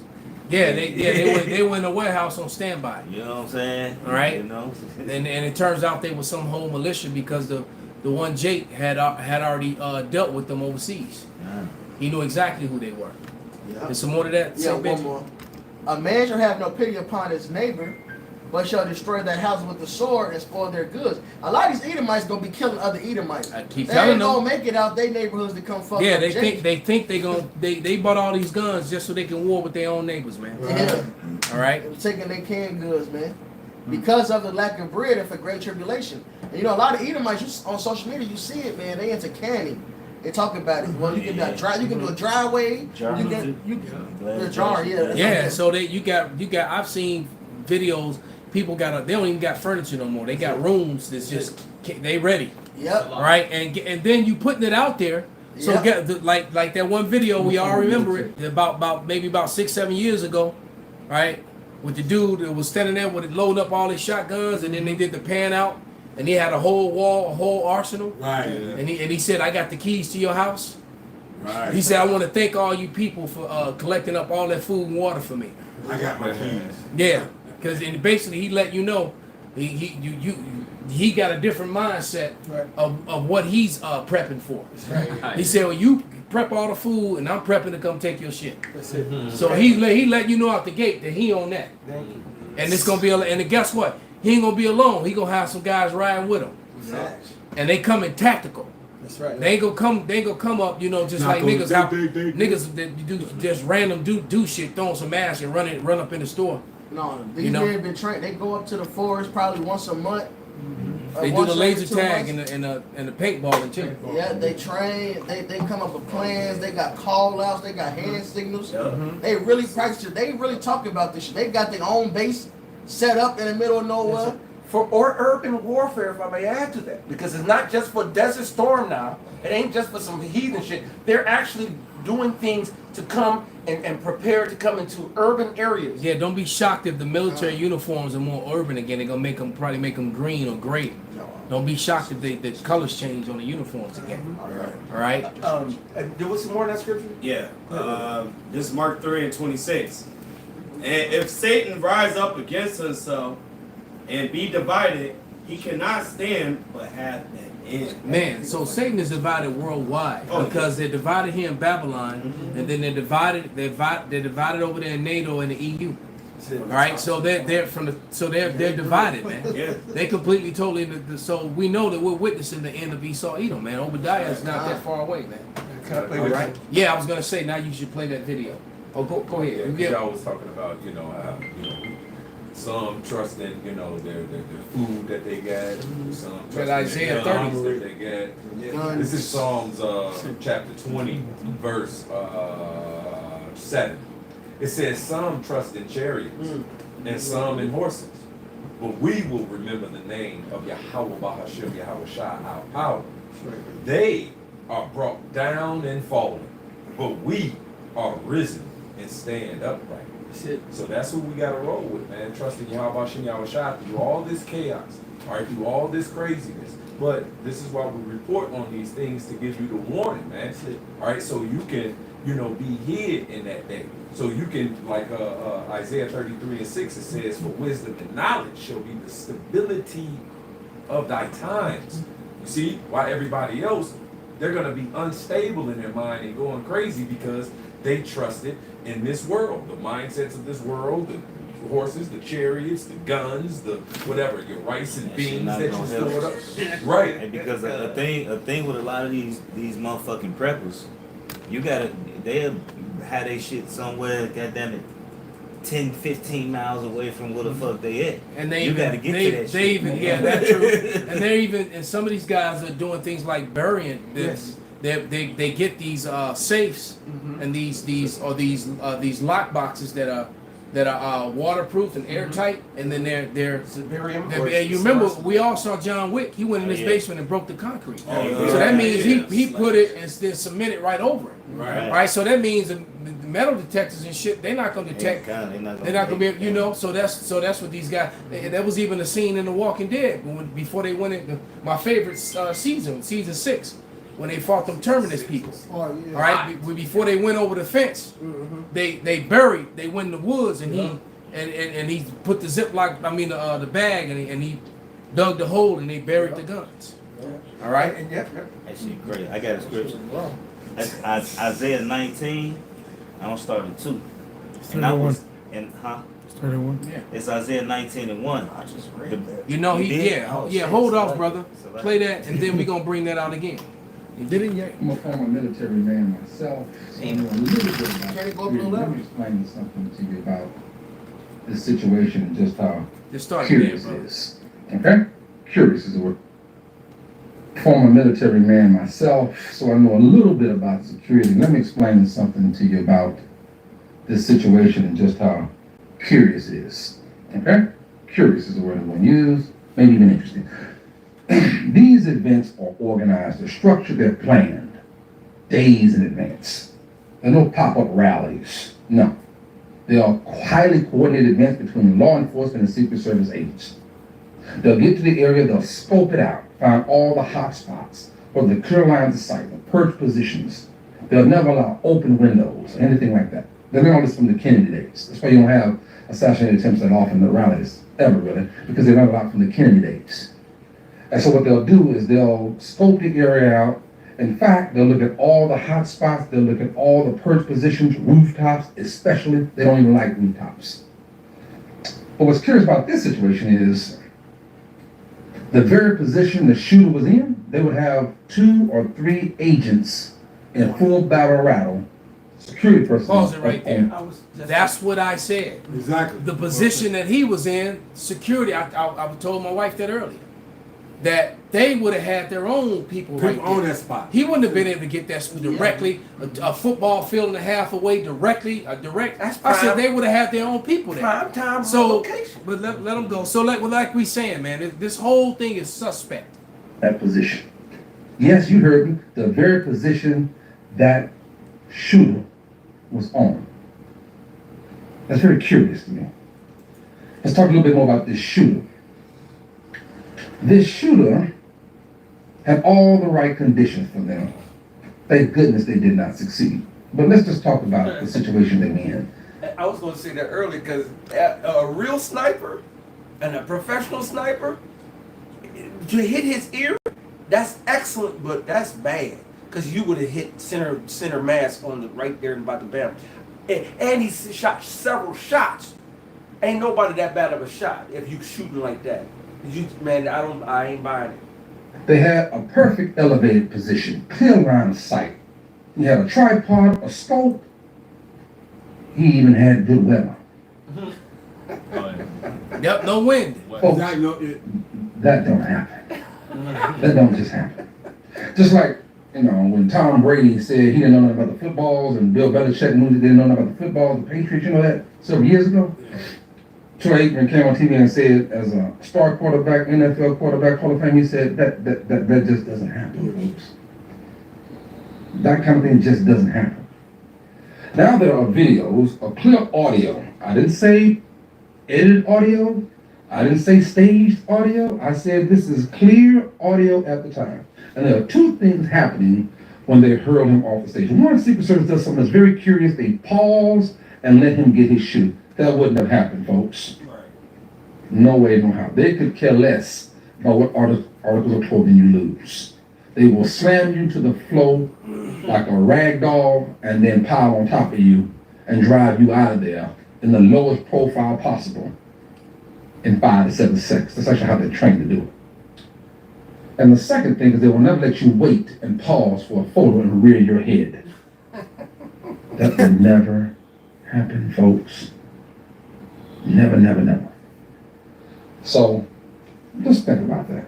[SPEAKER 3] Yeah, they were in the warehouse on standby.
[SPEAKER 8] You know what I'm saying?
[SPEAKER 3] All right.
[SPEAKER 8] You know.
[SPEAKER 3] And it turns out they were some whole militia because the one Jake had already dealt with them overseas.
[SPEAKER 8] Yeah.
[SPEAKER 3] He knew exactly who they were.
[SPEAKER 9] Yeah.
[SPEAKER 3] There's some more to that.
[SPEAKER 9] Yeah,
[SPEAKER 3] Say, bitch?
[SPEAKER 9] one more. A man shall have no pity upon his neighbor, but shall destroy that house with the sword and spoil their goods. A lot of these Edomites gonna be killing other Edomites.
[SPEAKER 3] I keep
[SPEAKER 9] They
[SPEAKER 3] telling
[SPEAKER 9] ain't
[SPEAKER 3] them.
[SPEAKER 9] gonna make it out their neighborhoods to come fuck
[SPEAKER 3] Yeah,
[SPEAKER 9] up
[SPEAKER 3] they
[SPEAKER 9] Jake.
[SPEAKER 3] think they bought all these guns just so they can war with their own neighbors, man.
[SPEAKER 9] Yeah.
[SPEAKER 3] All right.
[SPEAKER 9] They're taking their canned goods, man. Because of the lack of bread and for great tribulation. And you know, a lot of Edomites on social media, you see it, man. They into canning. They talk about it. Well, you can do a dry. You can do a dry way.
[SPEAKER 8] Jar.
[SPEAKER 9] You can the jar. Yeah. that's
[SPEAKER 3] Yeah.
[SPEAKER 9] okay.
[SPEAKER 3] So you got. I've seen videos. People they don't even got furniture no more. They got rooms that's just they ready.
[SPEAKER 9] Yep.
[SPEAKER 3] All right, and then you putting it out there. So
[SPEAKER 9] Yep.
[SPEAKER 3] like that one video we all remember it about maybe about 6-7 years ago, right? With the dude that was standing there with it loading up all his shotguns, and then they did the pan out, and he had a whole wall, a whole arsenal.
[SPEAKER 1] Right.
[SPEAKER 3] And he said, "I got the keys to your house."
[SPEAKER 1] Right.
[SPEAKER 3] He said, "I want to thank all you people for collecting up all that food and water for me."
[SPEAKER 1] I got my keys.
[SPEAKER 3] Yeah, because basically he let you know he got a different mindset of what he's prepping for. He said, "Well, you prep all the food, and I'm prepping to come take your shit."
[SPEAKER 2] That's it.
[SPEAKER 3] So he let you know out the gate that he on that,
[SPEAKER 2] Thank you.
[SPEAKER 3] and it's gonna be and guess what? He ain't gonna be alone. He gonna have some guys riding with him, and they come in tactical.
[SPEAKER 2] That's right.
[SPEAKER 3] They ain't gonna come up, just
[SPEAKER 1] Not
[SPEAKER 3] like
[SPEAKER 1] gonna-
[SPEAKER 3] niggas how
[SPEAKER 1] they-
[SPEAKER 3] niggas that do just random do shit, throwing some ass and run up in the store.
[SPEAKER 9] No, these
[SPEAKER 3] You know?
[SPEAKER 9] men been trained. They go up to the forest probably once a month.
[SPEAKER 3] They do
[SPEAKER 9] once
[SPEAKER 3] the
[SPEAKER 9] every
[SPEAKER 3] laser
[SPEAKER 9] 2
[SPEAKER 3] tag
[SPEAKER 9] months.
[SPEAKER 3] and the paintballing too.
[SPEAKER 9] Yeah, they train. They come up with plans. They got call outs. They got hand signals.
[SPEAKER 3] Mm-hmm.
[SPEAKER 9] They really practice it. They really talk about this shit. They got their own base set up in the middle of nowhere.
[SPEAKER 2] Or urban warfare, if I may add to that, because it's not just for Desert Storm now. It ain't just for some heathen shit. They're actually doing things to come and prepare to come into urban areas.
[SPEAKER 3] Yeah, don't be shocked if the military uniforms are more urban again. They're gonna probably make them green or gray. Don't be shocked if the colors change on the uniforms again. All right.
[SPEAKER 2] There was some more in that scripture?
[SPEAKER 4] Yeah. This is Mark 3:26. And if Satan rise up against himself and be divided, he cannot stand but have an end.
[SPEAKER 3] Man, so Satan is divided worldwide because they're divided here in Babylon, and then they're divided over there in NATO and the EU. All right, so they're divided, man.
[SPEAKER 4] Yeah.
[SPEAKER 3] They completely, totally. So we know that we're witnessing the end of Esau, Edom, man. Obadiah is not that far away, man.
[SPEAKER 2] Can I play
[SPEAKER 3] All
[SPEAKER 2] with
[SPEAKER 3] right. Yeah, I was gonna say now you should play that video. Oh, go ahead.
[SPEAKER 5] Yeah, 'cause
[SPEAKER 3] Yeah.
[SPEAKER 5] y'all was talking about, Some trust in, you know, their food that they got. Some trust in
[SPEAKER 3] Isaiah
[SPEAKER 5] their
[SPEAKER 3] 30.
[SPEAKER 5] guns that they got. This is Psalms chapter 20, verse 7. It says, some trust in chariots and some in horses. But we will remember the name of Yahweh Bahashim, Yahweh Shai, our power. They are brought down and fallen, but we are risen and stand upright. So that's who we got to roll with, man. Trusting Yahweh Bahashim, Yahweh Shai through all this chaos, all right, through all this craziness. But this is why we report on these things, to give you the warning, man. All right, so you can, you know, be hid in that day. So you can, like Isaiah 33 and 6, it says, for wisdom and knowledge shall be the stability of thy times. You see, why everybody else, they're going to be unstable in their mind and going crazy because they trusted in this world, the mindsets of this world, the horses, the chariots, the guns, the whatever, your rice and beans that you stored up. Right.
[SPEAKER 8] And because a thing with a lot of these motherfucking preppers, they'll have their shit somewhere, goddamn it, 10, 15 miles away from where the fuck they at.
[SPEAKER 3] And they
[SPEAKER 8] you gotta get to that shit.
[SPEAKER 3] Even, yeah, that's true. And they're even, and some of these guys are doing things like burying this. They get these safes and these lock boxes that are waterproof and airtight, and then they're you remember we all saw John Wick. He went in his basement and broke the concrete. So that means he put it and then cemented right over it. Right. So that means the metal detectors and shit, they're not gonna detect. They're not gonna be, you know. So that's what these guys. That was even a scene in The Walking Dead before they went in my favorite season 6. When they fought them Terminus people, all right, before they went over the fence, they went in the woods, and he put the the bag, and he dug the hole, and they buried the guns. All right,
[SPEAKER 8] That shit crazy. I got a scripture. That's Isaiah 19. I'm gonna start at 2. And I was
[SPEAKER 6] Started 1.
[SPEAKER 3] yeah.
[SPEAKER 8] It's Isaiah 19 and 1.
[SPEAKER 10] I just read that.
[SPEAKER 3] You know
[SPEAKER 8] shit,
[SPEAKER 3] Hold off,
[SPEAKER 8] select-
[SPEAKER 3] brother.
[SPEAKER 8] select.
[SPEAKER 3] Play that, and then we gonna bring that out again. You didn't yet.
[SPEAKER 11] I'm a former military man myself, so I know a little bit about
[SPEAKER 9] Can it go
[SPEAKER 11] security.
[SPEAKER 9] below
[SPEAKER 11] Let
[SPEAKER 9] level?
[SPEAKER 11] me explain something to you about this situation and just how
[SPEAKER 3] Just start again,
[SPEAKER 11] curious
[SPEAKER 3] brother.
[SPEAKER 11] it is. Okay? Curious is the word. Former military man myself, so I know a little bit about security. Let me explain something to you about this situation and just how curious it is. Okay? Curious is the word I'm going to use, maybe even interesting. These events are organized, they're structured, they're planned days in advance. There are no pop-up rallies. No. They are highly coordinated events between law enforcement and Secret Service agents. They'll get to the area, they'll scope it out, find all the hot spots, or the clear lines of sight, the perch positions. They'll never allow open windows, anything like that. They've been on this from the Kennedy days. That's why you don't have assassination attempts that often at rallies, ever really, because they're not allowed from the Kennedy days. And so what they'll do is they'll scope the area out. In fact, they'll look at all the hot spots, they'll look at all the perch positions, rooftops especially. They don't even like rooftops. But what's curious about this situation is the very position the shooter was in, they would have 2 or 3 agents in full battle rattle, security personnel.
[SPEAKER 3] Pause it right there. That's what I said.
[SPEAKER 1] Exactly.
[SPEAKER 3] The position that he was in, security. I told my wife that earlier. That they would have had their own people right
[SPEAKER 1] on
[SPEAKER 3] there.
[SPEAKER 1] that spot.
[SPEAKER 3] He wouldn't have been able to get that directly, a football field and a half away directly, direct. I said they would have had their own people there.
[SPEAKER 10] Prime time
[SPEAKER 3] So,
[SPEAKER 10] location.
[SPEAKER 3] but let them go. So like we saying, man, this whole thing is suspect.
[SPEAKER 11] That position. Yes, you heard me. The very position that shooter was on. That's very curious to me. Let's talk a little bit more about this shooter. This shooter had all the right conditions for them. Thank goodness they did not succeed. But let's just talk about the situation they were in.
[SPEAKER 2] I was going to say that earlier because a real sniper and a professional sniper, to hit his ear, that's excellent, but that's bad because you would have hit center mass on the right there and about the bam. And he shot several shots. Ain't nobody that bad of a shot if you shooting like that. Man, I ain't buying it.
[SPEAKER 11] They had a perfect elevated position, clear line of sight. He had a tripod, a scope. He even had good weather.
[SPEAKER 3] Yep, no wind.
[SPEAKER 11] Oh,
[SPEAKER 1] Exactly. No,
[SPEAKER 11] that don't happen. That don't just happen. Just like, you know, when Tom Brady said he didn't know nothing about the footballs, and Bill Belichick knew he didn't know nothing about the football, the Patriots, you know that, several years ago? Troy Aikman came on TV and said, as a star quarterback, NFL quarterback, Hall of Fame, he said, that just doesn't happen, folks. That kind of thing just doesn't happen. Now there are videos of clear audio. I didn't say edited audio. I didn't say staged audio. I said this is clear audio at the time. And there are two things happening when they hurled him off the stage. One, Secret Service does something that's very curious. They pause and let him get his shoe. That wouldn't have happened, folks. No way, no how. They could care less about what articles of clothing you lose. They will slam you to the floor like a rag doll and then pile on top of you and drive you out of there in the lowest profile possible in 5 to 7 seconds. That's actually how they're trained to do it. And the second thing is they will never let you wait and pause for a photo and rear your head. That will never happen, folks. Never, never, never. So, just think about that.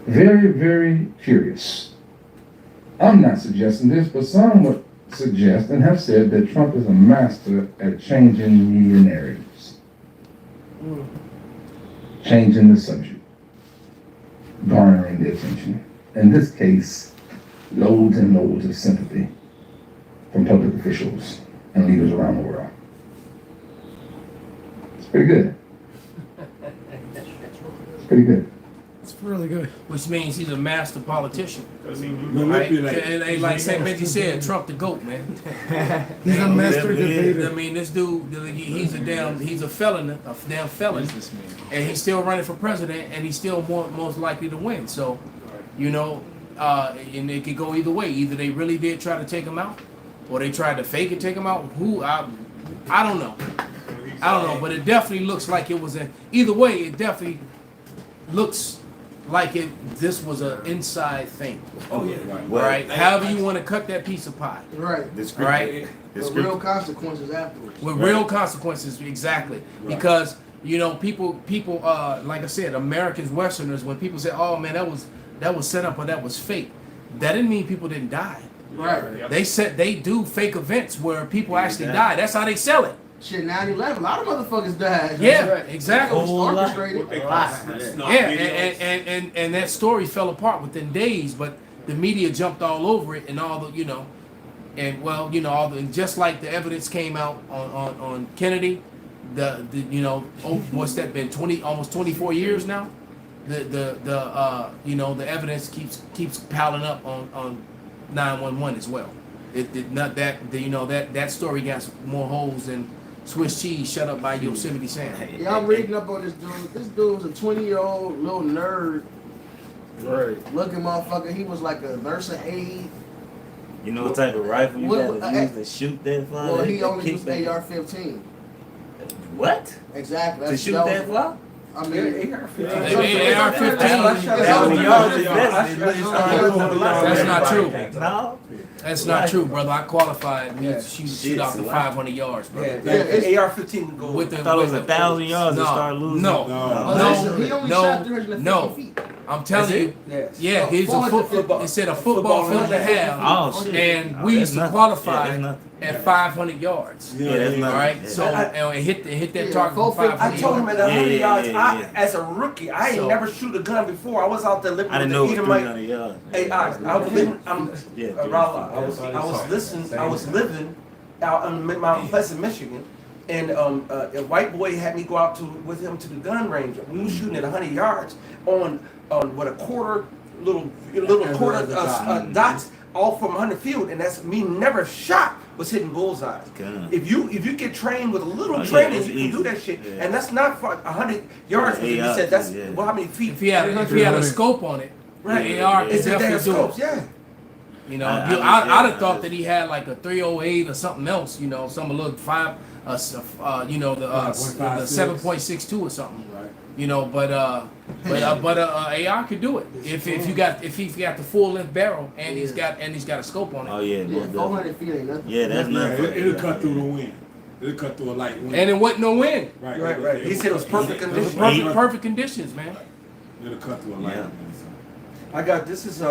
[SPEAKER 11] Very, very curious. I'm not suggesting this, but some would suggest and have said that Trump is a master at changing media narratives. Changing the subject. Garnering the attention. In this case, loads and loads of sympathy from public officials and leaders around the world. It's pretty good. It's pretty good.
[SPEAKER 3] It's really good. Which means he's a master politician. Right?
[SPEAKER 1] manipulate.
[SPEAKER 3] And like Benji said, Trump the GOAT, man.
[SPEAKER 6] He's a master debater.
[SPEAKER 3] I mean, this dude, he's a felon, a damn felon, and he's still running for president, and he's still most likely to win. So, you know, and it could go either way. Either they really did try to take him out, or they tried to fake it, take him out. I don't know. I don't know, but it definitely looks like it was either way. It definitely looks like this was an inside thing.
[SPEAKER 2] Oh yeah.
[SPEAKER 3] Right. However you want to cut that piece of pie.
[SPEAKER 9] Right.
[SPEAKER 3] Right.
[SPEAKER 9] With real consequences afterwards.
[SPEAKER 3] With real consequences, exactly. Right. Because you know, people, like I said, Americans, Westerners, when people say, "Oh man, that was set up or that was fake," that didn't mean people didn't die.
[SPEAKER 9] Right.
[SPEAKER 3] They do fake events where people actually die. That's how they sell it.
[SPEAKER 9] Shit, 9/11, a lot of motherfuckers died.
[SPEAKER 3] Yeah, exactly.
[SPEAKER 9] It was orchestrated.
[SPEAKER 3] Yeah, and that story fell apart within days, but the media jumped all over it, and all the, you know, and well, you know, just like the evidence came out on Kennedy, the you know, what's that been, almost 24 years now? The you know, the evidence keeps piling up on 911 as well. It did not that you know that story got more holes than Swiss cheese shut up by Yosemite Sam.
[SPEAKER 9] Yeah, I'm reading up on this dude. This dude was a 20-year-old little nerd.
[SPEAKER 10] Right.
[SPEAKER 9] Looking motherfucker. He was like a nursing aide.
[SPEAKER 8] You know what type of rifle you gotta use to shoot that fly?
[SPEAKER 9] Well, he only used AR-15.
[SPEAKER 8] What?
[SPEAKER 9] Exactly.
[SPEAKER 8] To shoot that fly?
[SPEAKER 9] I mean,
[SPEAKER 3] AR-15. That's not true.
[SPEAKER 8] No.
[SPEAKER 3] That's not true, brother. I qualified. We shoot out to 500 yards, bro.
[SPEAKER 2] AR-15 go.
[SPEAKER 8] I thought it was 1,000 yards to start losing.
[SPEAKER 9] he only shot 350 feet.
[SPEAKER 3] I'm telling you, yeah, he's a football. It said a football field and a half,
[SPEAKER 8] Oh shit!
[SPEAKER 3] and we used to qualify at 500 yards.
[SPEAKER 8] Yeah, that's
[SPEAKER 3] All
[SPEAKER 8] nothing.
[SPEAKER 3] right,
[SPEAKER 8] Yeah.
[SPEAKER 3] so and hit that
[SPEAKER 9] Yeah,
[SPEAKER 3] target for 500
[SPEAKER 2] I told him
[SPEAKER 3] yards.
[SPEAKER 2] at 100 yards.
[SPEAKER 8] Yeah.
[SPEAKER 2] As a rookie, I ain't
[SPEAKER 3] So-
[SPEAKER 2] never shoot a gun before. I was out there living
[SPEAKER 8] I didn't
[SPEAKER 2] with
[SPEAKER 8] know
[SPEAKER 2] the
[SPEAKER 8] it was
[SPEAKER 2] Edomite.
[SPEAKER 8] 300 yards.
[SPEAKER 2] Hey, I was living.
[SPEAKER 8] Yeah,
[SPEAKER 2] I was living out in Mount Pleasant, Michigan, and a white boy had me go out with him to the gun range. We were shooting at 100 yards on what a quarter dots all from 100 field, and that's me never shot was hitting bullseyes.
[SPEAKER 8] God.
[SPEAKER 2] If you get trained with a little
[SPEAKER 8] Oh, yeah,
[SPEAKER 2] training,
[SPEAKER 8] it's
[SPEAKER 2] you can
[SPEAKER 8] easy.
[SPEAKER 2] do that shit,
[SPEAKER 8] Yeah.
[SPEAKER 2] and that's not for 100 yards.
[SPEAKER 8] Yeah,
[SPEAKER 2] You said that's
[SPEAKER 8] yeah.
[SPEAKER 2] well, how many feet?
[SPEAKER 3] If he had a scope on it,
[SPEAKER 2] Right.
[SPEAKER 3] the AR
[SPEAKER 2] It's
[SPEAKER 3] could
[SPEAKER 2] a damn
[SPEAKER 3] definitely do
[SPEAKER 2] scopes,
[SPEAKER 3] it.
[SPEAKER 2] yeah.
[SPEAKER 3] You know,
[SPEAKER 8] I
[SPEAKER 3] I'd have thought that he had like a 308 or something else. You know, some little you know, the 7.62 or something.
[SPEAKER 1] Right.
[SPEAKER 3] You know, but AR could do it if he's got the full length barrel and he's got a scope on it.
[SPEAKER 8] Oh yeah,
[SPEAKER 9] Yeah, 400 feet ain't nothing.
[SPEAKER 8] yeah, that's
[SPEAKER 1] Yeah,
[SPEAKER 8] nothing.
[SPEAKER 1] it'll cut through the wind. It'll cut through a light wind.
[SPEAKER 3] And it wasn't no wind.
[SPEAKER 2] Right. He said it was perfect
[SPEAKER 3] It was
[SPEAKER 2] conditions.
[SPEAKER 3] perfect conditions, man.
[SPEAKER 1] It'll cut through a light
[SPEAKER 8] Yeah.
[SPEAKER 1] wind.
[SPEAKER 2] I got this is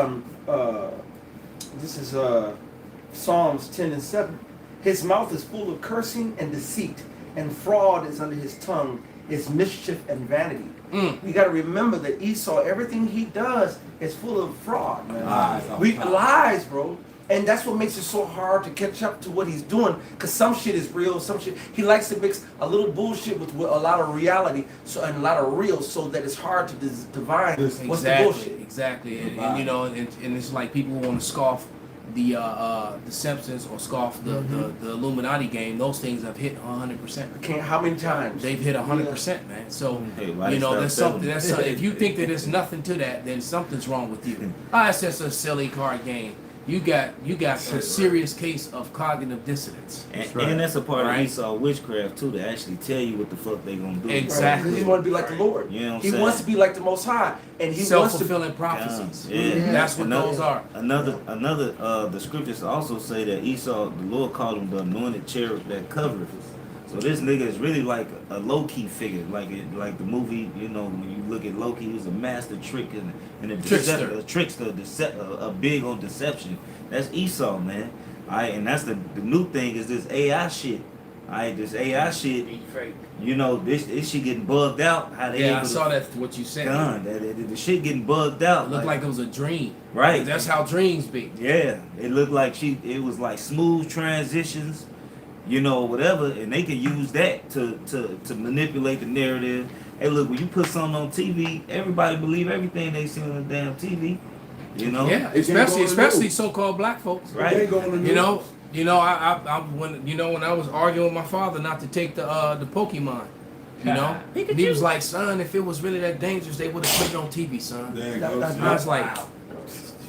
[SPEAKER 2] Psalms 10 and 7. His mouth is full of cursing and deceit, and fraud is under his tongue. It's mischief and vanity. You got to remember that Esau, everything he does is full of fraud, man. Lies, bro. And that's what makes it so hard to catch up to what he's doing, because some shit is real, some shit he likes to mix a little bullshit with a lot of reality, so and a lot of real, so that it's hard to divine what's the bullshit.
[SPEAKER 3] Exactly. And you know, and it's like people who want to scoff the Simpsons or scoff the Illuminati game. Those things have hit 100%.
[SPEAKER 2] How many times?
[SPEAKER 3] They've hit 100%, man. So
[SPEAKER 8] Hey, why
[SPEAKER 3] you
[SPEAKER 8] they
[SPEAKER 3] know,
[SPEAKER 8] stop
[SPEAKER 3] there's something.
[SPEAKER 8] selling
[SPEAKER 3] That's if you think that there's nothing to that, then something's wrong with you. It's just a silly card game. You got a serious case of cognitive dissonance.
[SPEAKER 8] And that's a part
[SPEAKER 3] Right.
[SPEAKER 8] of Esau witchcraft too, to actually tell you what the fuck they gonna do.
[SPEAKER 3] Exactly.
[SPEAKER 2] He wants to be like the Lord.
[SPEAKER 8] You know what I'm
[SPEAKER 2] He
[SPEAKER 8] saying?
[SPEAKER 2] wants to be like the Most High, and he wants to.
[SPEAKER 3] Self-fulfilling prophecies.
[SPEAKER 8] Yeah.
[SPEAKER 3] That's what those are.
[SPEAKER 8] Another the scriptures also say that Esau, the Lord called him the anointed cherub that covereth. So this nigga is really like a low-key figure, like the movie, you know, when you look at Loki, he was a master trick and a trickster, a big on deception. That's Esau, man. Alright, and that's the new thing is this AI shit. Alright, this AI shit, you know, this shit getting bugged out. How they
[SPEAKER 3] I saw that what you said.
[SPEAKER 8] The shit getting bugged out.
[SPEAKER 3] It looked like it was a dream.
[SPEAKER 8] Right.
[SPEAKER 3] That's how dreams be.
[SPEAKER 8] Yeah, it looked like it was like smooth transitions, you know, whatever, and they can use that to manipulate the narrative. Hey, look, when you put something on TV, everybody believe everything they see on the damn TV, you know.
[SPEAKER 3] Yeah, especially so-called black folks.
[SPEAKER 8] Right.
[SPEAKER 3] You know, when I was arguing with my father not to take the Pokemon. You know, he was like, "Son, if it was really that dangerous, they would have put it on TV, son." I was like,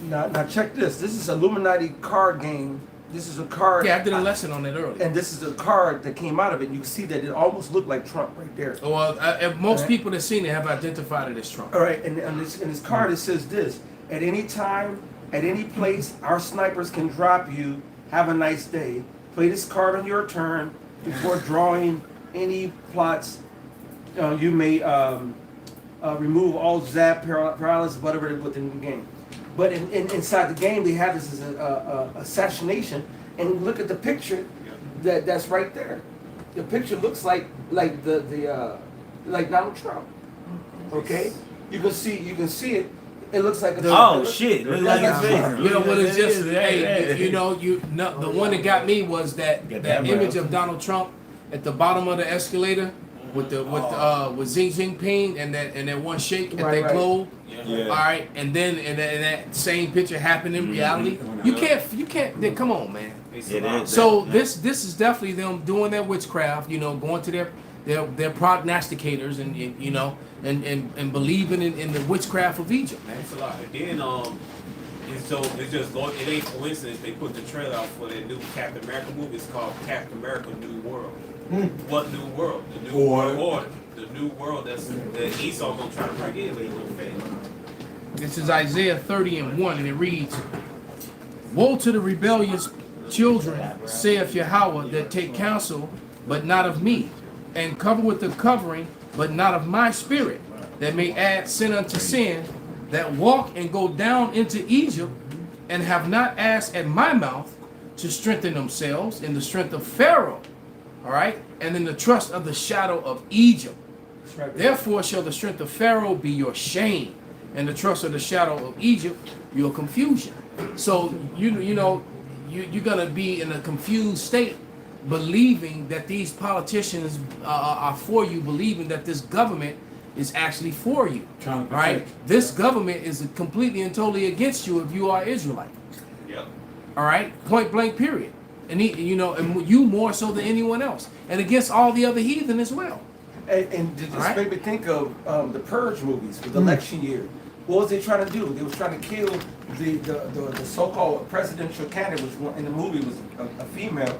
[SPEAKER 2] Now check this. This is Illuminati card game. This is a card.
[SPEAKER 3] "Yeah, I did a lesson on it earlier."
[SPEAKER 2] And this is a card that came out of it. You can see that it almost looked like Trump right there.
[SPEAKER 3] Well, most people that seen it have identified it as Trump.
[SPEAKER 2] All right, and this card it says this: at any time, at any place, our snipers can drop you. Have a nice day. Play this card on your turn before drawing any plots. You may remove all zap, paralysis, whatever they put in the game. But inside the game, they have this as a assassination. And look at the picture that's right there. The picture looks like Donald Trump. Okay, you can see it. It looks like a
[SPEAKER 8] Shit!
[SPEAKER 2] Look like a face.
[SPEAKER 3] You know what? It's just the one that got me was that image of Donald Trump at the bottom of the escalator with Xi Jinping and that one shake at that globe.
[SPEAKER 8] Yeah.
[SPEAKER 3] All right, and then that same picture happened in reality. You can't. Come on, man. So this is definitely them doing their witchcraft. You know, going to their prognosticators and you know and believing in the witchcraft of Egypt, man.
[SPEAKER 12] That's a lot. And then it's just going. It ain't coincidence they put the trailer out for that new Captain America movie. It's called Captain America: New World. What new world? The new world order. The new world that Esau gonna try to bring in, but he gonna fail.
[SPEAKER 3] This is Isaiah 30:1, and it reads, "Woe to the rebellious children, saith Yahweh, that take counsel, but not of me, and cover with the covering, but not of my spirit, that may add sin unto sin, that walk and go down into Egypt, and have not asked at my mouth to strengthen themselves in the strength of Pharaoh, all right, and in the trust of the shadow of Egypt. Therefore shall the strength of Pharaoh be your shame, and the trust of the shadow of Egypt your confusion." So you're gonna be in a confused state, believing that these politicians are for you, believing that this government is actually for you, right? This government is completely and totally against you if you are Israelite.
[SPEAKER 12] Yep.
[SPEAKER 3] All right, point blank, period. And and you more so than anyone else, and against all the other heathen as well.
[SPEAKER 2] And just made me think of the Purge movies with election year. What was they trying to do? They was trying to kill the so-called presidential candidate, which in the movie was a female,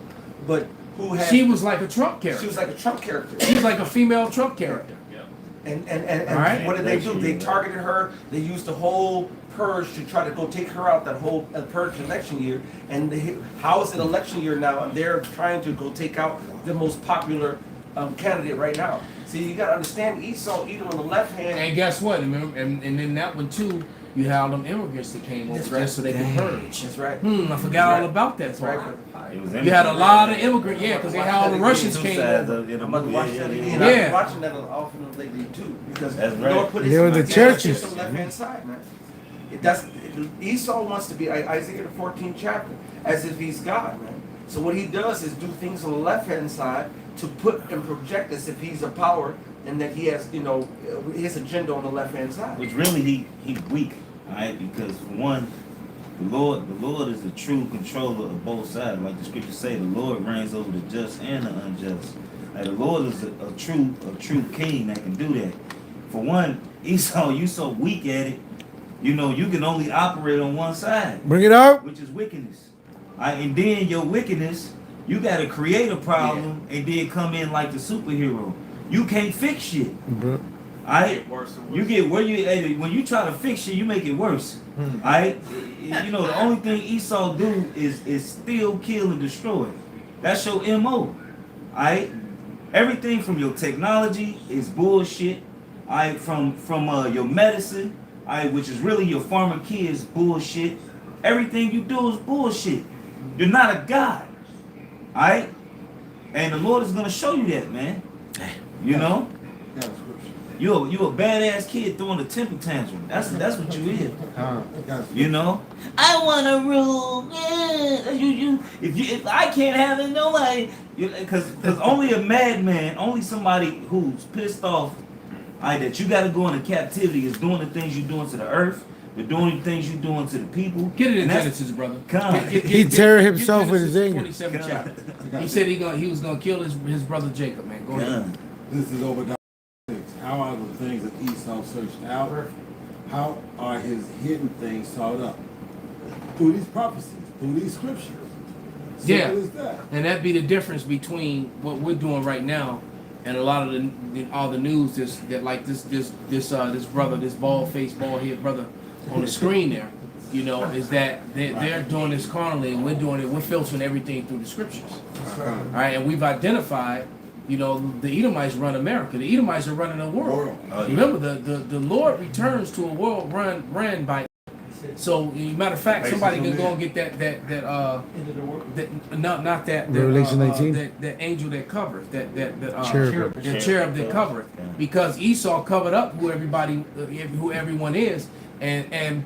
[SPEAKER 2] but who had...
[SPEAKER 3] She was like a Trump character.
[SPEAKER 2] She was like a Trump character.
[SPEAKER 3] She was like a female Trump character.
[SPEAKER 12] Yep.
[SPEAKER 2] And
[SPEAKER 3] Right.
[SPEAKER 2] what did they do? They targeted her. They used the whole purge to try to go take her out that whole purge election year. And how is it election year now? And they're trying to go take out the most popular candidate right now. See, you gotta understand Esau, either on the left hand.
[SPEAKER 3] And guess what? Remember, and then that one too, you had all them immigrants that came over
[SPEAKER 2] That's right.
[SPEAKER 3] just so they could purge.
[SPEAKER 2] That's right.
[SPEAKER 3] I forgot all about that.
[SPEAKER 2] That's right.
[SPEAKER 3] You had a lot of immigrants, yeah, because they had all the Russians came over.
[SPEAKER 2] I'm about to watch that again.
[SPEAKER 3] Yeah.
[SPEAKER 2] I've been watching that often lately too, because
[SPEAKER 8] That's
[SPEAKER 2] the
[SPEAKER 8] right.
[SPEAKER 2] Lord put his
[SPEAKER 6] They were the churches.
[SPEAKER 2] on the left hand side, man. Esau wants to be Isaiah the 14th chapter, as if he's God, man. So what he does is do things on the left hand side to put and project as if he's a power, and that he has, his agenda on the left hand side.
[SPEAKER 8] Which really he weak, all right? Because for one, the Lord is the true controller of both sides. Like the scriptures say, the Lord reigns over the just and the unjust. Like the Lord is a true king that can do that. For one, Esau, you so weak at it, you can only operate on one side.
[SPEAKER 6] Bring it out.
[SPEAKER 8] Which is wickedness. And then your wickedness, you got to create a problem and then come in like the superhero. You can't fix shit. You get when you try to fix shit, you make it worse. Alright? The only thing Esau do is steal, kill, and destroy. That's your MO. Alright? Everything from your technology is bullshit. Alright, from your medicine, alright, which is really your farmer kids bullshit. Everything you do is bullshit. You're not a god. Alright? And the Lord is gonna show you that, man. You know? You a badass kid throwing a temper tantrum. That's what you is. I wanna rule. Yeah. If I can't have it, nobody. Because only a madman, only somebody who's pissed off, that you got to go into captivity is doing the things you're doing to the earth. They're doing the things you're doing to the people.
[SPEAKER 3] Get it in Genesis, brother.
[SPEAKER 6] He tear himself with his anger.
[SPEAKER 3] 27th chapter. He said he was gonna kill his brother Jacob, man. Go ahead.
[SPEAKER 1] This is over. How are the things that Esau searched out? How are his hidden things sought up? Through these prophecies, through these scriptures. Simple as that.
[SPEAKER 3] And that'd be the difference between what we're doing right now and a lot of all the news this brother, this bald-faced, bald-headed brother on the screen there, is that they're doing this carnally and we're filtering everything through the scriptures. All right, and we've identified, the Edomites run America. The Edomites are running the world. Remember, the Lord returns to a world ran by. So, matter of fact, somebody can go and get
[SPEAKER 6] Revelation 19.
[SPEAKER 3] that angel that covereth,
[SPEAKER 6] cherub.
[SPEAKER 3] the cherub that covereth, because Esau covered up who everyone is, and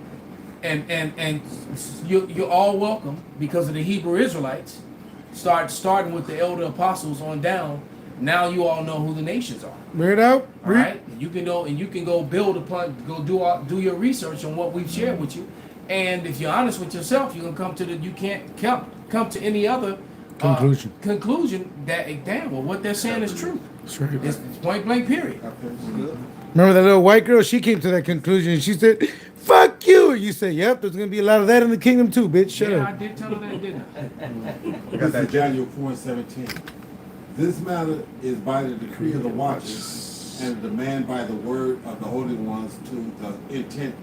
[SPEAKER 3] you're all welcome because of the Hebrew Israelites. Starting with the elder apostles on down. Now you all know who the nations are.
[SPEAKER 6] Bring it out.
[SPEAKER 3] All right, you can go build upon, do your research on what we've shared with you, and if you're honest with yourself, you can come to you can't come to any other conclusion that what they're saying is true.
[SPEAKER 6] That's right.
[SPEAKER 3] It's point blank period.
[SPEAKER 6] Remember that little white girl? She came to that conclusion. She said, "Fuck you." You say, "Yep, there's gonna be a lot of that in the kingdom too, bitch." Shut up.
[SPEAKER 3] I did tell her that, didn't I?
[SPEAKER 1] This is Daniel 4:17. This matter is by the decree of the watchers and the demand by the word of the holy ones to the intent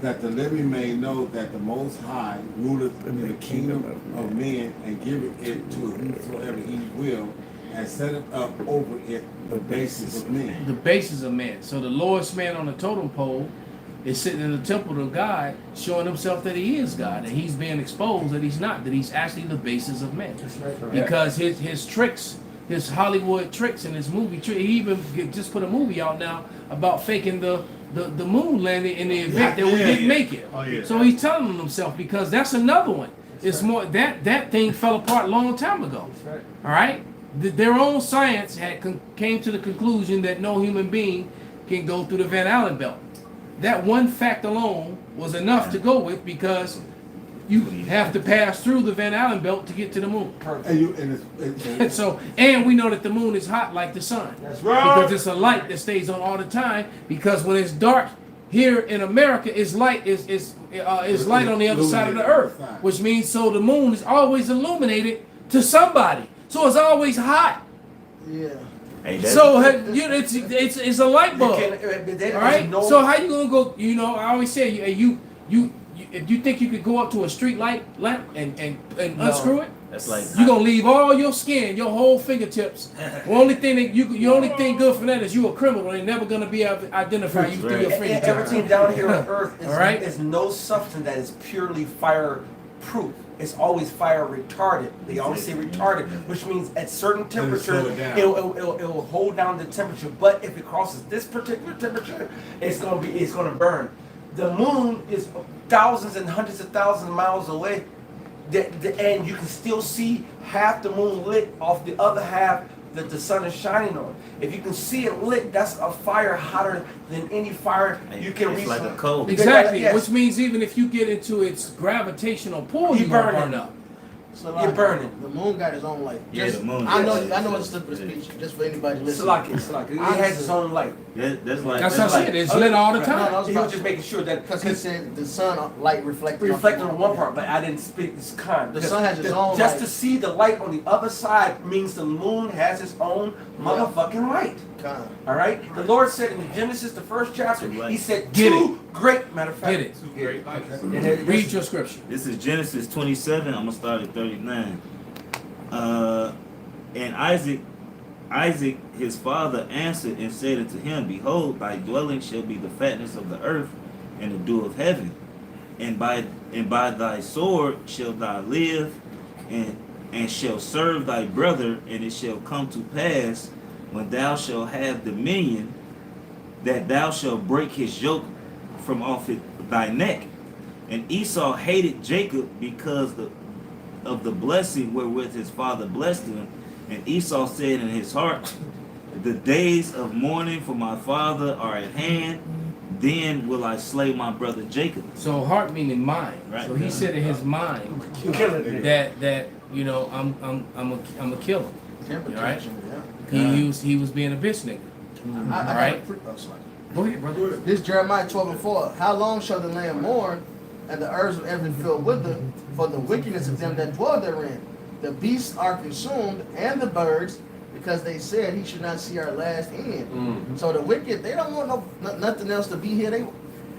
[SPEAKER 1] that the living may know that the Most High ruleth in the kingdom of men and giveth it to whomsoever he will, and setteth up over it the basis of men.
[SPEAKER 3] The basis of man. So the lowest man on the totem pole is sitting in the temple of God, showing himself that he is God, and he's being exposed that he's not, that he's actually the basis of man. Because his tricks, his Hollywood tricks and his movie trick, he even just put a movie out now about faking the moon landing in the event that we didn't make it. So he's telling himself, because that's another one. It's more that thing fell apart a long time ago. All right, their own science came to the conclusion that no human being can go through the Van Allen belt. That one fact alone was enough to go with, because you have to pass through the Van Allen belt to get to the moon. And we know that the moon is hot like the sun.
[SPEAKER 10] That's right.
[SPEAKER 3] Because it's a light that stays on all the time. Because when it's dark here in America, it's light light on the other side of the earth, which means so the moon is always illuminated to somebody. So it's always hot.
[SPEAKER 9] Yeah.
[SPEAKER 8] Hey, that's,
[SPEAKER 3] So it's a light bulb.
[SPEAKER 2] All
[SPEAKER 3] All right. So how you gonna go? You know, I always say you if you think you could go up to a street lamp and unscrew it,
[SPEAKER 8] that's like
[SPEAKER 3] you gonna leave all your skin, your whole fingertips. The only thing that you only thing good for that is you a criminal. They're never gonna be able to identify you through your fingertips.
[SPEAKER 2] Everything down here on Earth is,
[SPEAKER 3] All right.
[SPEAKER 2] is no substance that is purely fireproof. It's always fire retarded. They always say retarded, which means at certain temperatures it'll hold down the temperature. But if it crosses this particular temperature, it's gonna burn. The moon is thousands and hundreds of thousands of miles away, and you can still see half the moon lit off the other half that the sun is shining on. If you can see it lit, that's a fire hotter than any fire you can reach.
[SPEAKER 8] It's like a coal.
[SPEAKER 3] Exactly,
[SPEAKER 2] Yes.
[SPEAKER 3] which means even if you get into its gravitational pull, you burn up.
[SPEAKER 9] So
[SPEAKER 2] You're burning.
[SPEAKER 9] The moon got its own light.
[SPEAKER 8] Yeah,
[SPEAKER 9] Just,
[SPEAKER 8] the moon.
[SPEAKER 9] I know it's slippery speech. Just for anybody
[SPEAKER 2] It's
[SPEAKER 9] listening.
[SPEAKER 2] like it has its own light.
[SPEAKER 8] That's like
[SPEAKER 3] That's how I
[SPEAKER 8] like,
[SPEAKER 3] said. It's lit all the
[SPEAKER 9] No,
[SPEAKER 3] time.
[SPEAKER 9] no,
[SPEAKER 2] He was just making sure that
[SPEAKER 9] Because he said the sun light reflected
[SPEAKER 2] on one part, but I didn't speak this kind.
[SPEAKER 9] The sun has its own
[SPEAKER 2] Just
[SPEAKER 9] light.
[SPEAKER 2] to see the light on the other side means the moon has its own motherfucking light.
[SPEAKER 9] Kind.
[SPEAKER 2] All right. The Lord said in Genesis, the first chapter, He said
[SPEAKER 3] Get
[SPEAKER 2] two great. Matter of fact,
[SPEAKER 3] Get it.
[SPEAKER 12] Two great lights.
[SPEAKER 3] Read your scripture.
[SPEAKER 8] This is Genesis 27. I'm gonna start at 39. And Isaac, his father, answered and said unto him, Behold, thy dwelling shall be the fatness of the earth and the dew of heaven, and by thy sword shalt thou live, and shall serve thy brother. And it shall come to pass, when thou shalt have dominion, that thou shalt break his yoke from off thy neck. And Esau hated Jacob because of the blessing wherewith his father blessed him. And Esau said in his heart, The days of mourning for my father are at hand. Then will I slay my brother Jacob.
[SPEAKER 3] So heart meaning mind.
[SPEAKER 8] Right.
[SPEAKER 3] So he said in his mind that you know I'm a killer.
[SPEAKER 9] Temperature.
[SPEAKER 3] Right.
[SPEAKER 9] Yeah.
[SPEAKER 3] He was being a bitch nigga.
[SPEAKER 9] I
[SPEAKER 3] Right.
[SPEAKER 9] sorry.
[SPEAKER 3] Go ahead, brother.
[SPEAKER 9] This Jeremiah 12:4. How long shall the land mourn, and the herbs of every field wither, for the wickedness of them that dwell therein? The beasts are consumed, and the birds, because they said he should not see our last end. So the wicked, they don't want nothing else to be here.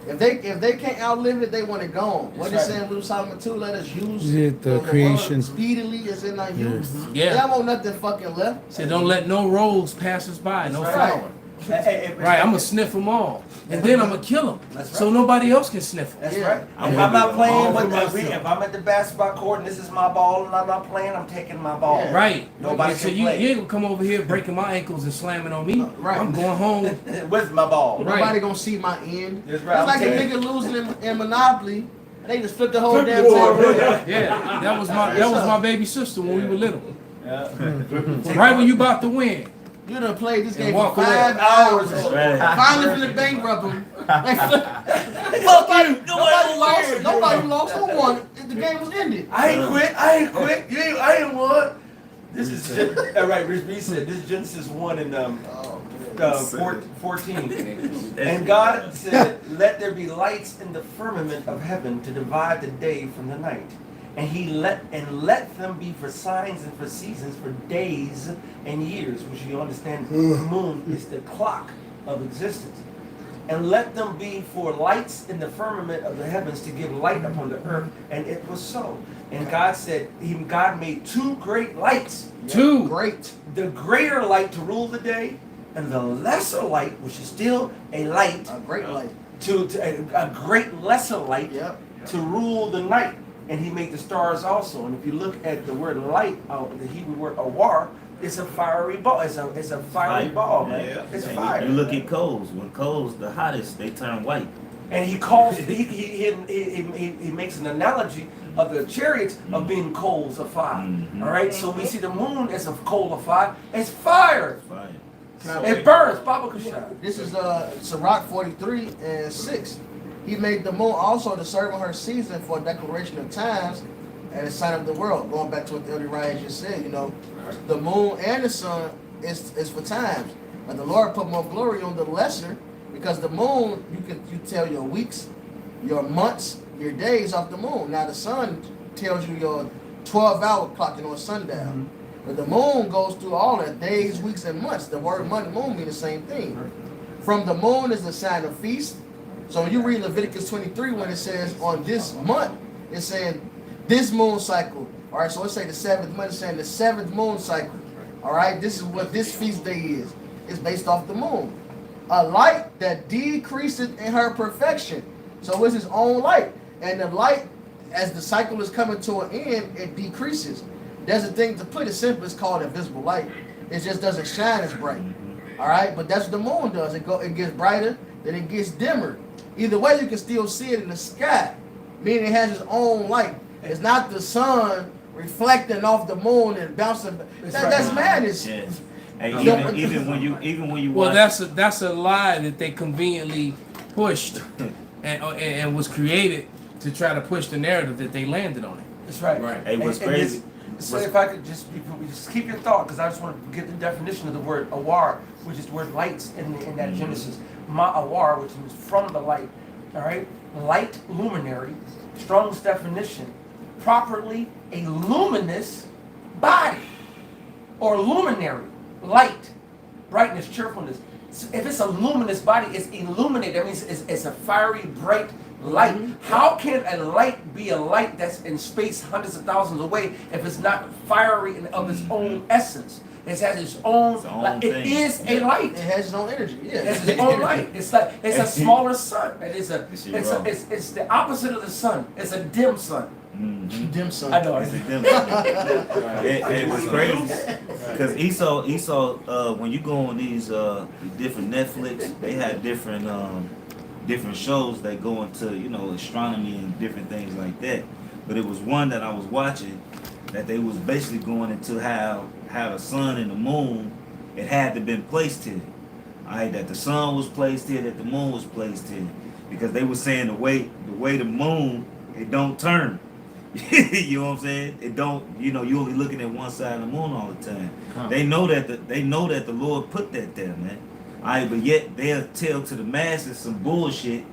[SPEAKER 9] If they can't outlive it, they want it gone. What is saying Luke Solomon 2? Let us use
[SPEAKER 6] The creation.
[SPEAKER 9] word speedily is in our use.
[SPEAKER 3] Yeah.
[SPEAKER 9] They don't want nothing fucking left.
[SPEAKER 3] Said don't let no rose pass us by, no
[SPEAKER 2] Right.
[SPEAKER 3] flower. Right, I'm gonna sniff them all, and then I'm gonna kill them,
[SPEAKER 2] That's
[SPEAKER 3] so
[SPEAKER 2] right.
[SPEAKER 3] nobody else can sniff them.
[SPEAKER 2] That's
[SPEAKER 9] Yeah.
[SPEAKER 2] right.
[SPEAKER 8] I'm
[SPEAKER 2] If I'm not
[SPEAKER 8] all
[SPEAKER 2] playing
[SPEAKER 8] for
[SPEAKER 2] with
[SPEAKER 8] myself.
[SPEAKER 2] if I'm at the basketball court and this is my ball and I'm not playing, I'm taking my ball.
[SPEAKER 9] Yeah.
[SPEAKER 3] Right.
[SPEAKER 2] Nobody
[SPEAKER 3] So
[SPEAKER 2] can
[SPEAKER 3] you
[SPEAKER 2] play.
[SPEAKER 3] ain't gonna come over here breaking my ankles and slamming on me.
[SPEAKER 9] Right.
[SPEAKER 3] I'm going home.
[SPEAKER 2] With my ball.
[SPEAKER 3] Right.
[SPEAKER 9] Nobody gonna see my end.
[SPEAKER 2] That's right.
[SPEAKER 9] It's like a
[SPEAKER 2] I'm
[SPEAKER 9] nigga losing in Monopoly, and they just flip the whole damn table.
[SPEAKER 3] Yeah, that was my baby sister when we were little. Right when you about to win.
[SPEAKER 9] You done played this
[SPEAKER 3] And
[SPEAKER 9] game for
[SPEAKER 3] walk away.
[SPEAKER 9] 5 hours.
[SPEAKER 8] Right.
[SPEAKER 9] Finally finna bankrupt him. Nobody lost or won. The game was ended.
[SPEAKER 2] I ain't quit. I ain't won. This is all right. Reed said this is Genesis 1 and 14. And God said, "Let there be lights in the firmament of heaven to divide the day from the night, and let them be for signs and for seasons, for days and years." Which you understand, the moon is the clock of existence. And let them be for lights in the firmament of the heavens to give light upon the earth. And it was so. And God said, God made two great lights.
[SPEAKER 3] Two.
[SPEAKER 9] Great.
[SPEAKER 2] The greater light to rule the day, and the lesser light, which is still a light,
[SPEAKER 9] A great light.
[SPEAKER 2] a great lesser light
[SPEAKER 9] Yep.
[SPEAKER 2] to rule the night. And he made the stars also. And if you look at the word light, the Hebrew word awar, it's a fiery ball. It's a fiery ball, man.
[SPEAKER 12] Yeah.
[SPEAKER 2] It's
[SPEAKER 8] And
[SPEAKER 2] fire.
[SPEAKER 8] you look at coals. When coals the hottest, they turn white.
[SPEAKER 2] And he calls, he makes an analogy of the chariots of being coals of fire. All right, so we see the moon as a coal of fire. It's fire.
[SPEAKER 8] Fire.
[SPEAKER 2] It burns. Baba Kushai.
[SPEAKER 9] This is Sirach 43 and 6. He made the moon also to serve on her season for a declaration of times and a sign of the world. Going back to what the elder Ryan just said, you know, the moon and the sun is for times. But the Lord put more glory on the lesser, because the moon, you tell your weeks, your months, your days off the moon. Now the sun tells you your 12-hour clock on sundown. But the moon goes through all that, days, weeks, and months. The word month and moon mean the same thing. From the moon is the sign of feast. So when you read Leviticus 23, when it says on this month, it's saying this moon cycle. All right, so let's say the 7th month is saying the 7th moon cycle. All right, this is what this feast day is. It's based off the moon. A light that decreases in her perfection. So it's his own light. And the light, as the cycle is coming to an end, it decreases. There's a thing, to put it simple, it's called invisible light. It just doesn't shine as bright. All right, but that's what the moon does. It gets brighter, then it gets dimmer. Either way, you can still see it in the sky, meaning it has its own light. It's not the sun reflecting off the moon and bouncing. That's madness.
[SPEAKER 8] Yeah. Hey, even when you
[SPEAKER 3] Well,
[SPEAKER 8] watch,
[SPEAKER 3] that's a lie that they conveniently pushed and was created to try to push the narrative that they landed on it.
[SPEAKER 2] That's right.
[SPEAKER 3] Right.
[SPEAKER 8] hey, what's
[SPEAKER 2] And
[SPEAKER 8] crazy?
[SPEAKER 2] So if I could just keep your thought, because I just want to get the definition of the word awar, which is the word lights in that Genesis. Ma'awar, which means from the light. All right, light luminary. Strong's definition: properly a luminous body or luminary, light, brightness, cheerfulness. So if it's a luminous body, it's illuminated. That means it's a fiery, bright light. How can a light be a light that's in space hundreds of thousands away if it's not fiery and of its own essence? It has its own
[SPEAKER 8] thing.
[SPEAKER 2] It is a light.
[SPEAKER 9] It has its own energy. Yeah.
[SPEAKER 2] It's its own light. It's like it's a smaller sun. It's the opposite of the sun. It's a dim sun.
[SPEAKER 9] Dim sun.
[SPEAKER 2] I know.
[SPEAKER 8] It's a dim it was crazy because Esau when you go on these different Netflix, they have different shows that go into astronomy and different things like that. But it was one that I was watching that they was basically going into how the sun and the moon, it had to been placed here. Alright, that the sun was placed here, that the moon was placed here, because they were saying the way the moon, it don't turn. You know what I'm saying? It don't. You only looking at one side of the moon all the time. They know that the Lord put that there, man. Alright, but yet they'll tell to the masses some bullshit.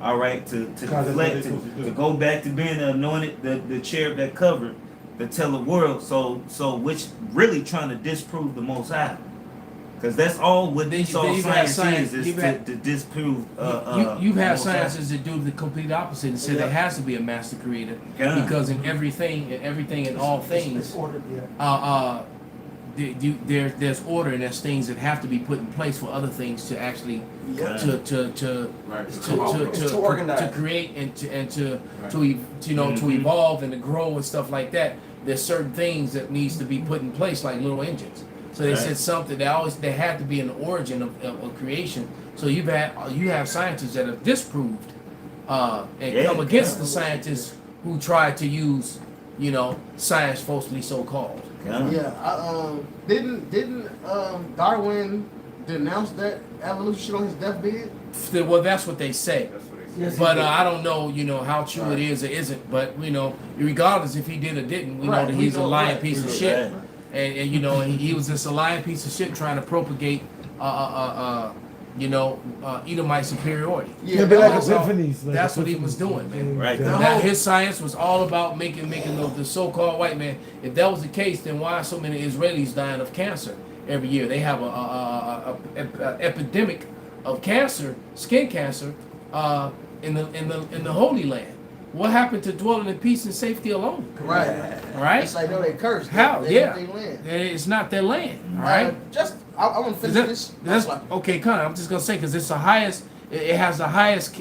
[SPEAKER 8] All right, to deflect, to go back to being the anointed, the cherub that covered, to tell the world. So which really trying to disprove the Most High, because that's all what science is to disprove.
[SPEAKER 3] You've had sciences that do the complete opposite and say there has to be a master creator because in everything and all things, there's order and there's things that have to be put in place for other things to actually to create and to evolve and to grow and stuff like that. There's certain things that needs to be put in place like little engines. So they said something there had to be an origin of creation. So you have scientists that have disproved and come against the scientists who try to use science falsely so called.
[SPEAKER 9] Didn't Darwin denounce that evolution on his deathbed?
[SPEAKER 3] Well, that's what they say. But I don't know, how true it is or isn't. But regardless if he did or didn't, we know that he's a lying piece of shit. And he was just a lying piece of shit trying to propagate Edomite superiority.
[SPEAKER 6] Yeah, be like epiphanies.
[SPEAKER 3] That's what he was doing, man.
[SPEAKER 8] Right.
[SPEAKER 3] His science was all about making the so-called white man. If that was the case, then why are so many Israelis dying of cancer every year? They have a epidemic of cancer, skin cancer, in the Holy Land. What happened to dwelling in peace and safety alone?
[SPEAKER 9] Right.
[SPEAKER 3] Right.
[SPEAKER 9] It's like they cursed.
[SPEAKER 3] How?
[SPEAKER 9] They
[SPEAKER 3] land. It's not their land. All right.
[SPEAKER 9] I want to finish this.
[SPEAKER 3] Okay, Connor. I'm just gonna say because it's the highest. It has the highest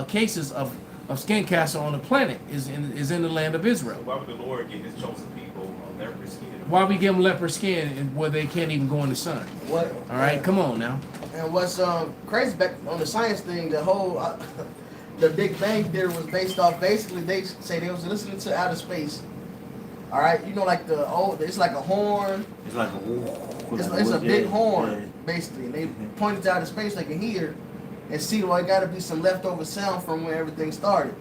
[SPEAKER 3] cases of skin cancer on the planet is in the land of Israel.
[SPEAKER 12] Why would the Lord give His chosen people leopard skin?
[SPEAKER 3] Why we give them leopard skin and where they can't even go in the sun?
[SPEAKER 9] What?
[SPEAKER 3] All right, come on now.
[SPEAKER 9] And what's crazy back on the science thing, the whole the Big Bang Theory was based off. Basically, they say they was listening to outer space. All right, like it's like a horn.
[SPEAKER 8] It's like
[SPEAKER 9] it's a big horn, basically. And they pointed to outer space, they can hear and see. Well, it got to be some leftover sound from where everything started.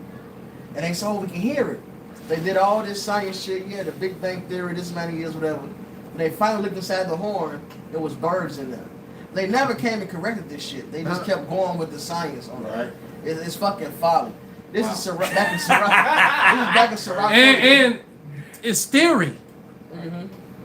[SPEAKER 9] And they said, we can hear it. They did all this science shit, the Big Bang Theory, this many years, whatever. And they finally looked inside the horn. There was birds in there. They never came and corrected this shit. They just kept going with the science on it. It's fucking folly. This is back in Sirach.
[SPEAKER 3] And it's theory.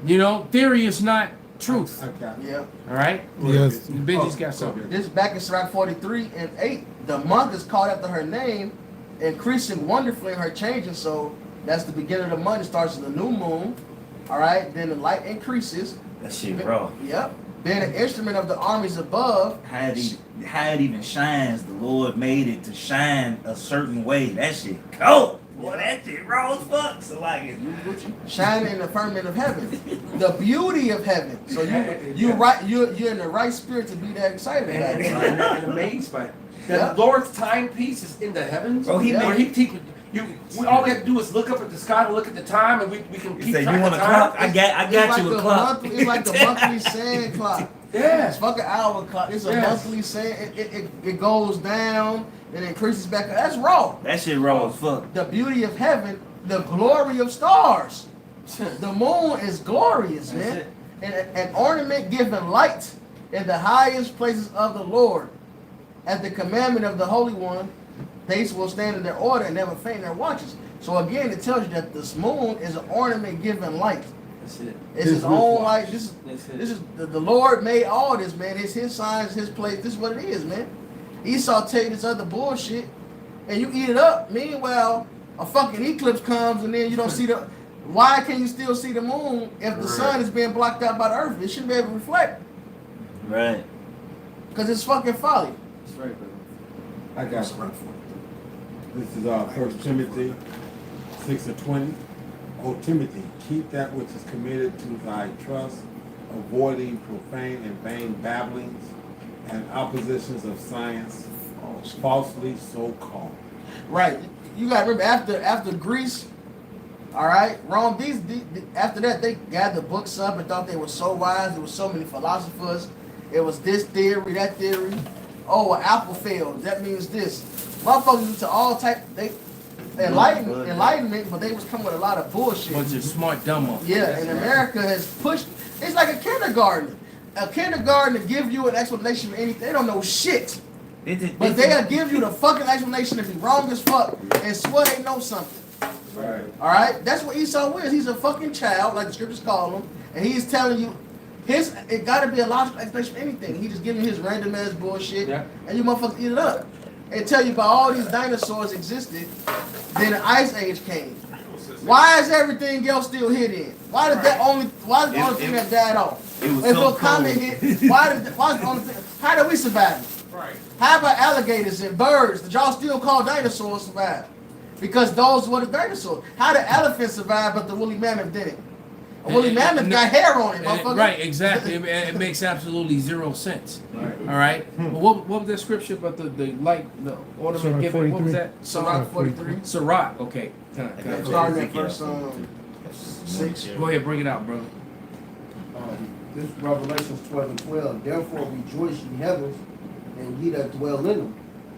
[SPEAKER 3] You know, theory is not truth.
[SPEAKER 1] Okay.
[SPEAKER 9] Yeah.
[SPEAKER 3] All right.
[SPEAKER 6] Yes.
[SPEAKER 3] Benji's got something.
[SPEAKER 9] This is back in Sirach 43 and 8. The month is called after her name, increasing wonderfully in her changing. So that's the beginning of the month. It starts with the new moon. All right. Then the light increases.
[SPEAKER 8] That shit raw.
[SPEAKER 9] Yep. Being an instrument of the armies above.
[SPEAKER 8] How it even shines, the Lord made it to shine a certain way. That shit cold. Boy, that shit raw as fuck. So like it.
[SPEAKER 9] Shining in the firmament of heaven, the beauty of heaven. So you're in the right spirit to be that excited about it.
[SPEAKER 2] And amazed by it. The
[SPEAKER 9] Yeah.
[SPEAKER 2] Lord's timepiece is in the heavens.
[SPEAKER 8] Bro, he
[SPEAKER 2] where
[SPEAKER 8] made-
[SPEAKER 2] we all we have to do is look up at the sky and look at the time, and we can
[SPEAKER 8] He
[SPEAKER 2] keep
[SPEAKER 8] said,
[SPEAKER 2] track
[SPEAKER 8] "You want
[SPEAKER 2] of
[SPEAKER 8] a
[SPEAKER 2] time."
[SPEAKER 8] clock? I got you a clock."
[SPEAKER 9] It's like the monthly sand clock.
[SPEAKER 2] Yeah.
[SPEAKER 9] It's fucking hour clock. It's a
[SPEAKER 2] Yes.
[SPEAKER 9] monthly sand. It goes down and increases back up. That's raw.
[SPEAKER 8] That shit raw as fuck.
[SPEAKER 9] The beauty of heaven, the glory of stars. The moon is glorious,
[SPEAKER 2] That's
[SPEAKER 9] man.
[SPEAKER 2] it.
[SPEAKER 9] And an ornament giving light in the highest places of the Lord. At the commandment of the Holy One, they will stand in their order and never faint in their watches. So again, it tells you that this moon is an ornament giving light.
[SPEAKER 2] That's it.
[SPEAKER 9] It's his own light. This
[SPEAKER 2] That's it.
[SPEAKER 9] is the Lord made all this, man. It's his signs, his place. This is what it is, man. Esau tell you this other bullshit, and you eat it up. Meanwhile, a fucking eclipse comes, and then you don't see the. Why can you still see the moon if the sun is being blocked out by the earth? It shouldn't be able to reflect,
[SPEAKER 8] Right.
[SPEAKER 9] because it's fucking folly.
[SPEAKER 2] That's right, brother.
[SPEAKER 1] I got it. This is 1 Timothy 6:20. O Timothy, keep that which is committed to thy trust, avoiding profane and vain babblings and oppositions of science, falsely so called.
[SPEAKER 9] Right. You gotta remember after Greece, all right, Rome. After that they gathered books up and thought they were so wise. There were so many philosophers. It was this theory, that theory. Oh, an apple failed. That means this. Motherfuckers into all type. They enlightenment, but they was coming with a lot of bullshit.
[SPEAKER 3] Bunch of smart dumb
[SPEAKER 9] Yeah, and America has pushed. It's like a kindergarten. A kindergarten to give you an explanation of anything. They don't know shit. But they'll give you the fucking explanation to be wrong as fuck and swear they know something.
[SPEAKER 1] Right.
[SPEAKER 9] Alright? That's what Esau is. He's a fucking child, like the scriptures call him, and he's telling you it gotta be a logical explanation for anything. He just giving you his random ass bullshit,
[SPEAKER 2] Yeah.
[SPEAKER 9] and you motherfuckers eat it up. And tell you about all these dinosaurs existed, then the ice age came. Why is everything else still hidden? Why did the only thing that died off?
[SPEAKER 8] It was
[SPEAKER 9] If
[SPEAKER 8] so
[SPEAKER 9] a comet hit, why is the only thing? How did we survive?
[SPEAKER 12] Right.
[SPEAKER 9] How about alligators and birds that y'all still call dinosaurs survive? Because those were the dinosaurs. How did elephants survive but the woolly mammoth didn't? A woolly mammoth got hair on it, motherfucker.
[SPEAKER 3] Right, exactly. It makes absolutely zero sense.
[SPEAKER 2] Right.
[SPEAKER 3] All right. But what was that scripture about the light, the ornament
[SPEAKER 6] Sirach
[SPEAKER 3] given? What was
[SPEAKER 6] 43.
[SPEAKER 3] that?
[SPEAKER 9] Sirach 43.
[SPEAKER 3] Sirach. Okay.
[SPEAKER 9] Starting at verse 6.
[SPEAKER 3] Go ahead, bring it out, brother.
[SPEAKER 10] This is Revelations 12 and 12. Therefore rejoice, ye heavens, and ye that dwell in them.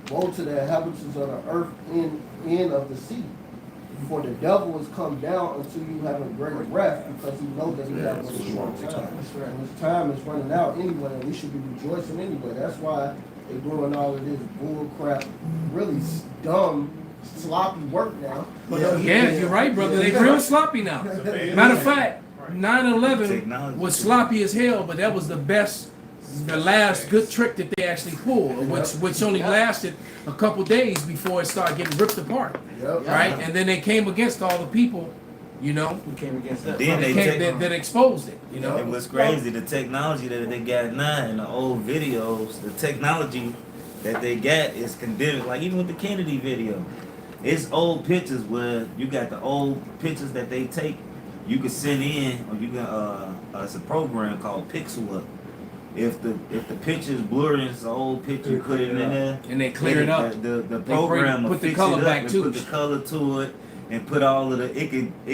[SPEAKER 10] Woe to the inhabitants of the earth and of the sea. For the devil is come down unto you having great wrath, because he knows that he has but a short time. And his time is running out anyway, and we should be rejoicing anyway. That's why they're doing all of this bull crap, really dumb, sloppy work now.
[SPEAKER 3] Yeah, you're right, brother. They real sloppy now. Matter of fact, 9/11 was sloppy as hell, but that was the last good trick that they actually pulled, which only lasted a couple days before it started getting ripped apart.
[SPEAKER 10] Yep.
[SPEAKER 3] Right? And then they came against all the people, you know,
[SPEAKER 2] Who came against that?
[SPEAKER 8] Then
[SPEAKER 3] that exposed it, you know.
[SPEAKER 8] And what's crazy, the technology that they got now in the old videos, the technology that they got is condemned. Like even with the Kennedy video, it's old pictures where you got the old pictures that they take. You can send in, or you can. It's a program called Pixel Up. If the picture's blurry, it's an old picture, you put it in there,
[SPEAKER 3] And they clear it up.
[SPEAKER 8] The program will
[SPEAKER 3] put the
[SPEAKER 8] fix
[SPEAKER 3] color
[SPEAKER 8] it up
[SPEAKER 3] back
[SPEAKER 8] and
[SPEAKER 3] too.
[SPEAKER 8] put the color to it, and put all of the. It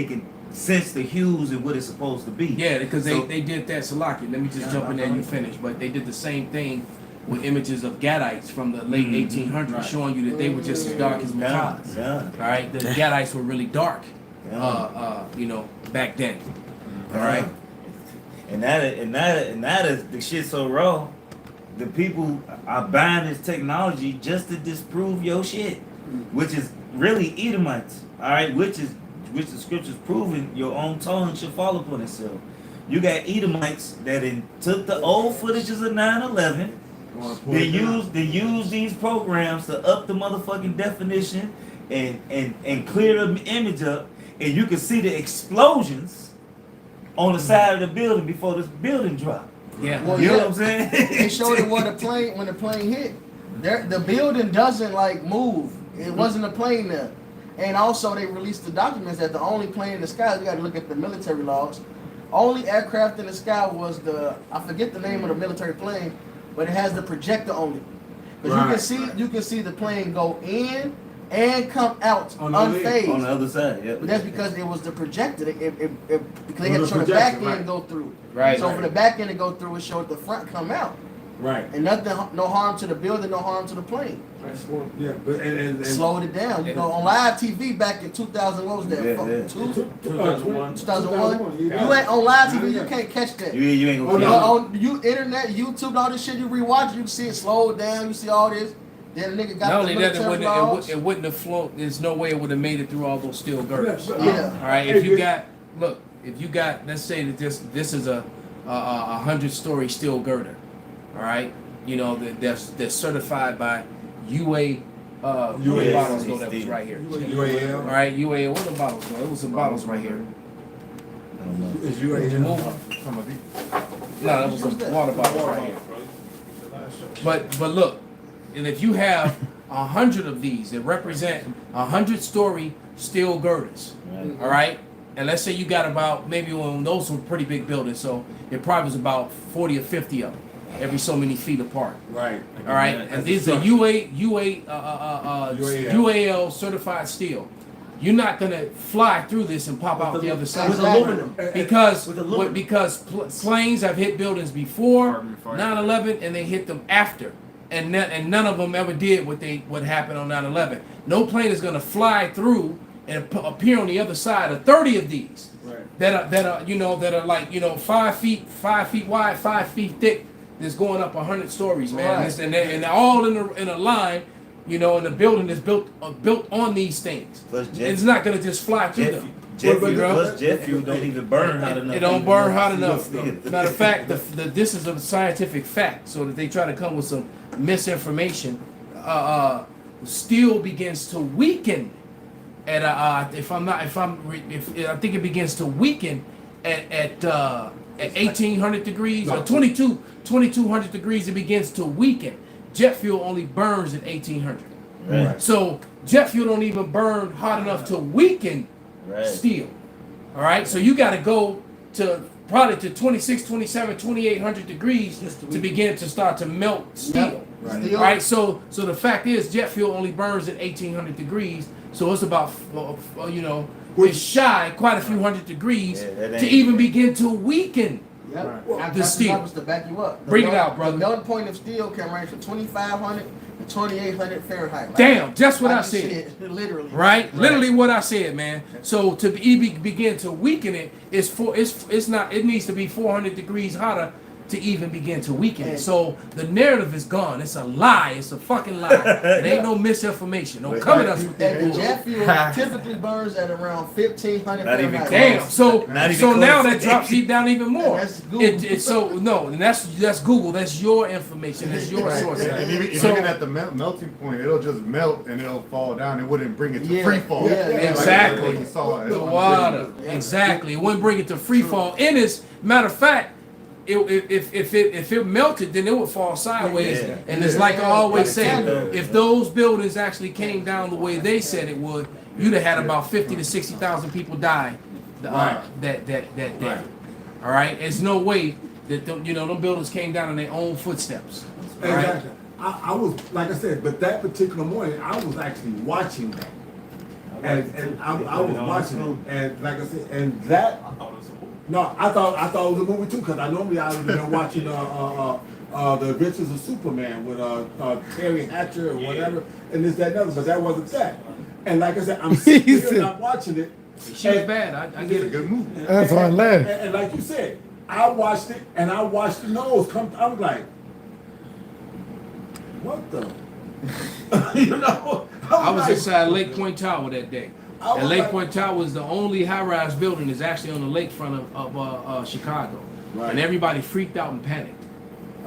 [SPEAKER 8] can sense the hues and what it's supposed to be.
[SPEAKER 3] Yeah, because
[SPEAKER 8] So-
[SPEAKER 3] they did that, Salaki. Let me just jump in there and you finish. But they did the same thing with images of Gadites from the late 1800s,
[SPEAKER 8] Right.
[SPEAKER 3] showing you that they were just as dark as Macaws.
[SPEAKER 8] Yeah.
[SPEAKER 3] All right, the Gadites were really dark, you know, back then. All right.
[SPEAKER 8] And that is the shit so raw. The people are buying this technology just to disprove your shit, which is really Edomites. All right, which the scriptures proving your own tongue should fall upon itself. You got Edomites that took the old footages of 9/11. They use these programs to up the motherfucking definition and clear the image up, and you can see the explosions on the side of the building before this building dropped.
[SPEAKER 3] Yeah.
[SPEAKER 9] Well,
[SPEAKER 8] You know
[SPEAKER 9] yeah.
[SPEAKER 8] what I'm saying?
[SPEAKER 9] They showed it when the plane hit. The building doesn't like move. It wasn't a plane there. And also they released the documents that the only plane in the sky, you gotta look at the military logs. Only aircraft in the sky was I forget the name of the military plane, but it has the projector on it. Because you can see the plane go in and come out unfazed.
[SPEAKER 8] On the other side, yeah.
[SPEAKER 9] But that's because it was the projector. Because they had to show the back end go through.
[SPEAKER 3] Right.
[SPEAKER 9] So for the back end to go through, it showed the front come out.
[SPEAKER 1] Right.
[SPEAKER 9] And nothing, no harm to the building, no harm to the plane.
[SPEAKER 1] Yeah, but and
[SPEAKER 9] Slowed it down. You know, on live TV back in 2000, what was that?
[SPEAKER 8] Yeah.
[SPEAKER 9] 2001. 2001.
[SPEAKER 1] You
[SPEAKER 9] You ain't on live TV, you can't catch that.
[SPEAKER 8] You ain't gonna
[SPEAKER 9] But
[SPEAKER 8] see it.
[SPEAKER 9] on internet, YouTube, all this shit, you rewatch, you can see it slowed down. You see all this. Then the nigga got
[SPEAKER 3] Not
[SPEAKER 9] the
[SPEAKER 3] only that,
[SPEAKER 9] military logs.
[SPEAKER 3] it wouldn't have flown. There's no way it would have made it through all those steel girders.
[SPEAKER 9] Yeah.
[SPEAKER 3] All right. If you got, let's say that this is a 100-story steel girder. All right. You know they're certified by UA. What
[SPEAKER 8] UA
[SPEAKER 3] bottles go that was right here. All
[SPEAKER 1] UAL.
[SPEAKER 3] right. UA. What the bottles go? It was some bottles right here.
[SPEAKER 1] Is UAL
[SPEAKER 3] No, that was some water bottles right here. But look, and if you have 100 of these that represent 100-story steel girders, all right, and let's say you got about maybe one of those were pretty big buildings, so it probably was about 40 or 50 of them, every so many feet apart.
[SPEAKER 1] Right.
[SPEAKER 3] All right, and these are UAL certified steel. You're not gonna fly through this and pop out the other side.
[SPEAKER 2] With aluminum.
[SPEAKER 3] Because
[SPEAKER 2] With aluminum.
[SPEAKER 3] planes have hit buildings before 9/11 and they hit them after, and none of them ever did what happened on 9/11. No plane is gonna fly through and appear on the other side of 30 of these that are like 5 feet wide, 5 feet thick. That's going up 100 stories, man,
[SPEAKER 9] Right.
[SPEAKER 3] and they're all in a line. And the building is built on these things.
[SPEAKER 8] Plus
[SPEAKER 3] It's not gonna just fly through them.
[SPEAKER 8] Jet fuel don't even burn hot enough.
[SPEAKER 3] It don't burn hot enough. Matter of fact, this is a scientific fact, so that they try to come with some misinformation. Steel begins to weaken at I think it begins to weaken at 1800 degrees or 2200 degrees. It begins to weaken. Jet fuel only burns at 1800.
[SPEAKER 8] Right.
[SPEAKER 3] So jet fuel don't even burn hot enough to weaken steel. All right. So you got to go to probably to 26, 27, 2800 degrees to begin to start to melt steel.
[SPEAKER 9] Right.
[SPEAKER 3] All right. So the fact is jet fuel only burns at 1800 degrees. So it's about it's shy quite a few hundred degrees to even begin to weaken.
[SPEAKER 9] Yep.
[SPEAKER 3] The steel.
[SPEAKER 9] Numbers to back you up.
[SPEAKER 3] Bring it out, brother.
[SPEAKER 9] The melting point of steel can range from 2,500 to 2,800 Fahrenheit. Right?
[SPEAKER 3] Damn, just what
[SPEAKER 9] Like
[SPEAKER 3] I
[SPEAKER 9] you
[SPEAKER 3] said.
[SPEAKER 9] Literally.
[SPEAKER 3] Right? Literally what I said, man. So to begin to weaken it, it needs to be 400 degrees hotter to even begin to weaken it. So the narrative is gone. It's a lie. It's a fucking lie. It ain't no misinformation. Don't come at us with that
[SPEAKER 9] And
[SPEAKER 3] bullshit.
[SPEAKER 9] jet fuel typically burns at around 1,500
[SPEAKER 8] Not even
[SPEAKER 9] Fahrenheit.
[SPEAKER 3] Damn. So
[SPEAKER 8] Not even
[SPEAKER 3] now
[SPEAKER 8] close.
[SPEAKER 3] that drops you down even more.
[SPEAKER 9] That's Google.
[SPEAKER 3] And that's Google. That's your information. That's your source.
[SPEAKER 13] And
[SPEAKER 3] So-
[SPEAKER 13] even at the melting point, it'll just melt and it'll fall down. It wouldn't bring it to
[SPEAKER 9] Yeah.
[SPEAKER 13] free fall.
[SPEAKER 9] Yeah.
[SPEAKER 13] Like
[SPEAKER 3] Exactly.
[SPEAKER 13] what you saw
[SPEAKER 3] The water. Exactly. It wouldn't bring it to free fall. And as matter of fact, if it melted, then it would fall sideways.
[SPEAKER 8] Yeah.
[SPEAKER 3] And it's like I always say,
[SPEAKER 8] Yeah.
[SPEAKER 3] if those buildings actually came down the way they said it would, you'd have had about 50 to 60,000 people die that day. All right. There's no way that them buildings came down in their own footsteps. All right?
[SPEAKER 1] Exactly. I was, like I said, but that particular morning, I was actually watching that. And I was watching it. And like I said, and that, no, I thought it was a movie too, because I would have been watching The Adventures of Superman with Terry Hatcher or whatever, and this, that, and other, but that wasn't that. And like I said, I'm sitting here and I'm watching it.
[SPEAKER 3] She was bad. I get it.
[SPEAKER 13] Good movie.
[SPEAKER 6] That's why I laughed.
[SPEAKER 1] And like you said, I watched it and I watched the nose come. I was like, what the?
[SPEAKER 3] I was inside Lake Point Tower that day. And Lake Point Tower is the only high-rise building that's actually on the lakefront of Chicago.
[SPEAKER 1] Right.
[SPEAKER 3] And everybody freaked out and panicked.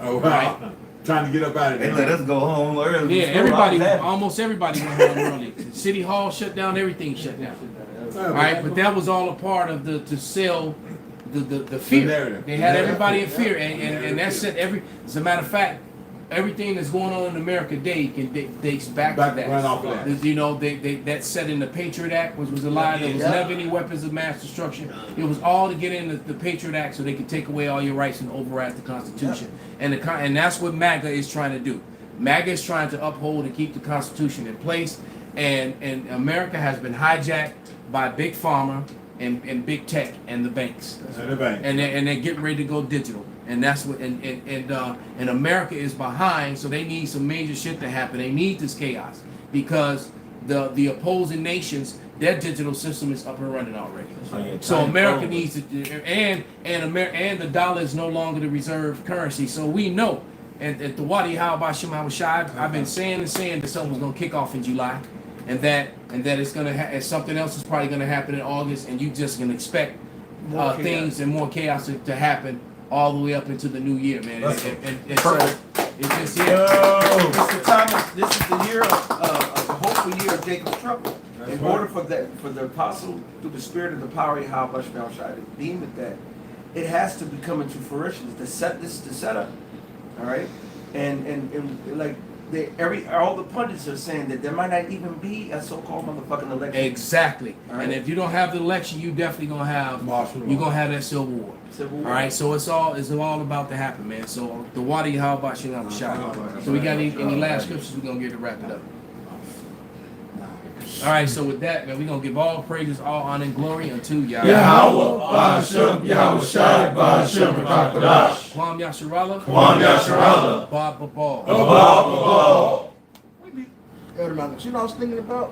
[SPEAKER 1] Oh, right. Trying to get up out of there.
[SPEAKER 8] They let us go home early.
[SPEAKER 3] Yeah, everybody, almost everybody went home early. City Hall shut down, everything shut down. All right, but that was all a part of to sell the fear. They had everybody in fear, and that set as a matter of fact, everything that's going on in America today dates back to that.
[SPEAKER 1] Right off of that.
[SPEAKER 3] You know, that set in the Patriot Act, which was a lie. There was never any weapons of mass destruction. It was all to get in the Patriot Act so they could take away all your rights and override the Constitution. And that's what MAGA is trying to do. MAGA is trying to uphold and keep the Constitution in place. And America has been hijacked by Big Pharma and Big Tech and the banks. And they're getting ready to go digital. And that's what and America is behind, so they need some major shit to happen. They need this chaos because the opposing nations, their digital system is up and running already. So America needs to, and the dollar is no longer the reserve currency. So we know, and at the Wadi Hawbashim Hawashad, I've been saying that something was gonna kick off in July, and that it's gonna and something else is probably gonna happen in August, and you just can expect things and more chaos to happen all the way up into the new year, man. And so it's just
[SPEAKER 2] This is the year of the hopeful year of Jacob's trouble. In order for the apostle, through the spirit of the power of Yahweh to deem it that, it has to be coming to fruition. This is the setup, all right. And like all the pundits are saying that there might not even be a so-called motherfucking election.
[SPEAKER 3] Exactly.
[SPEAKER 2] Right.
[SPEAKER 3] And if you don't have the election, you definitely gonna have that civil war. All right. So it's all about to happen, man. So the Wadi, how about you have a shot? So we got any last scriptures? We're gonna get to wrap it up. All right. So with that, man, we're gonna give all praises, all honor, and glory unto Yahweh.
[SPEAKER 14] Ba'ashem, Yahweh Shai, Ba'ashem, Rakadash.
[SPEAKER 3] Kwam Yasharallah.
[SPEAKER 14] Kwam Yasharallah.
[SPEAKER 3] Bob Babal.
[SPEAKER 9] You know what I was thinking about?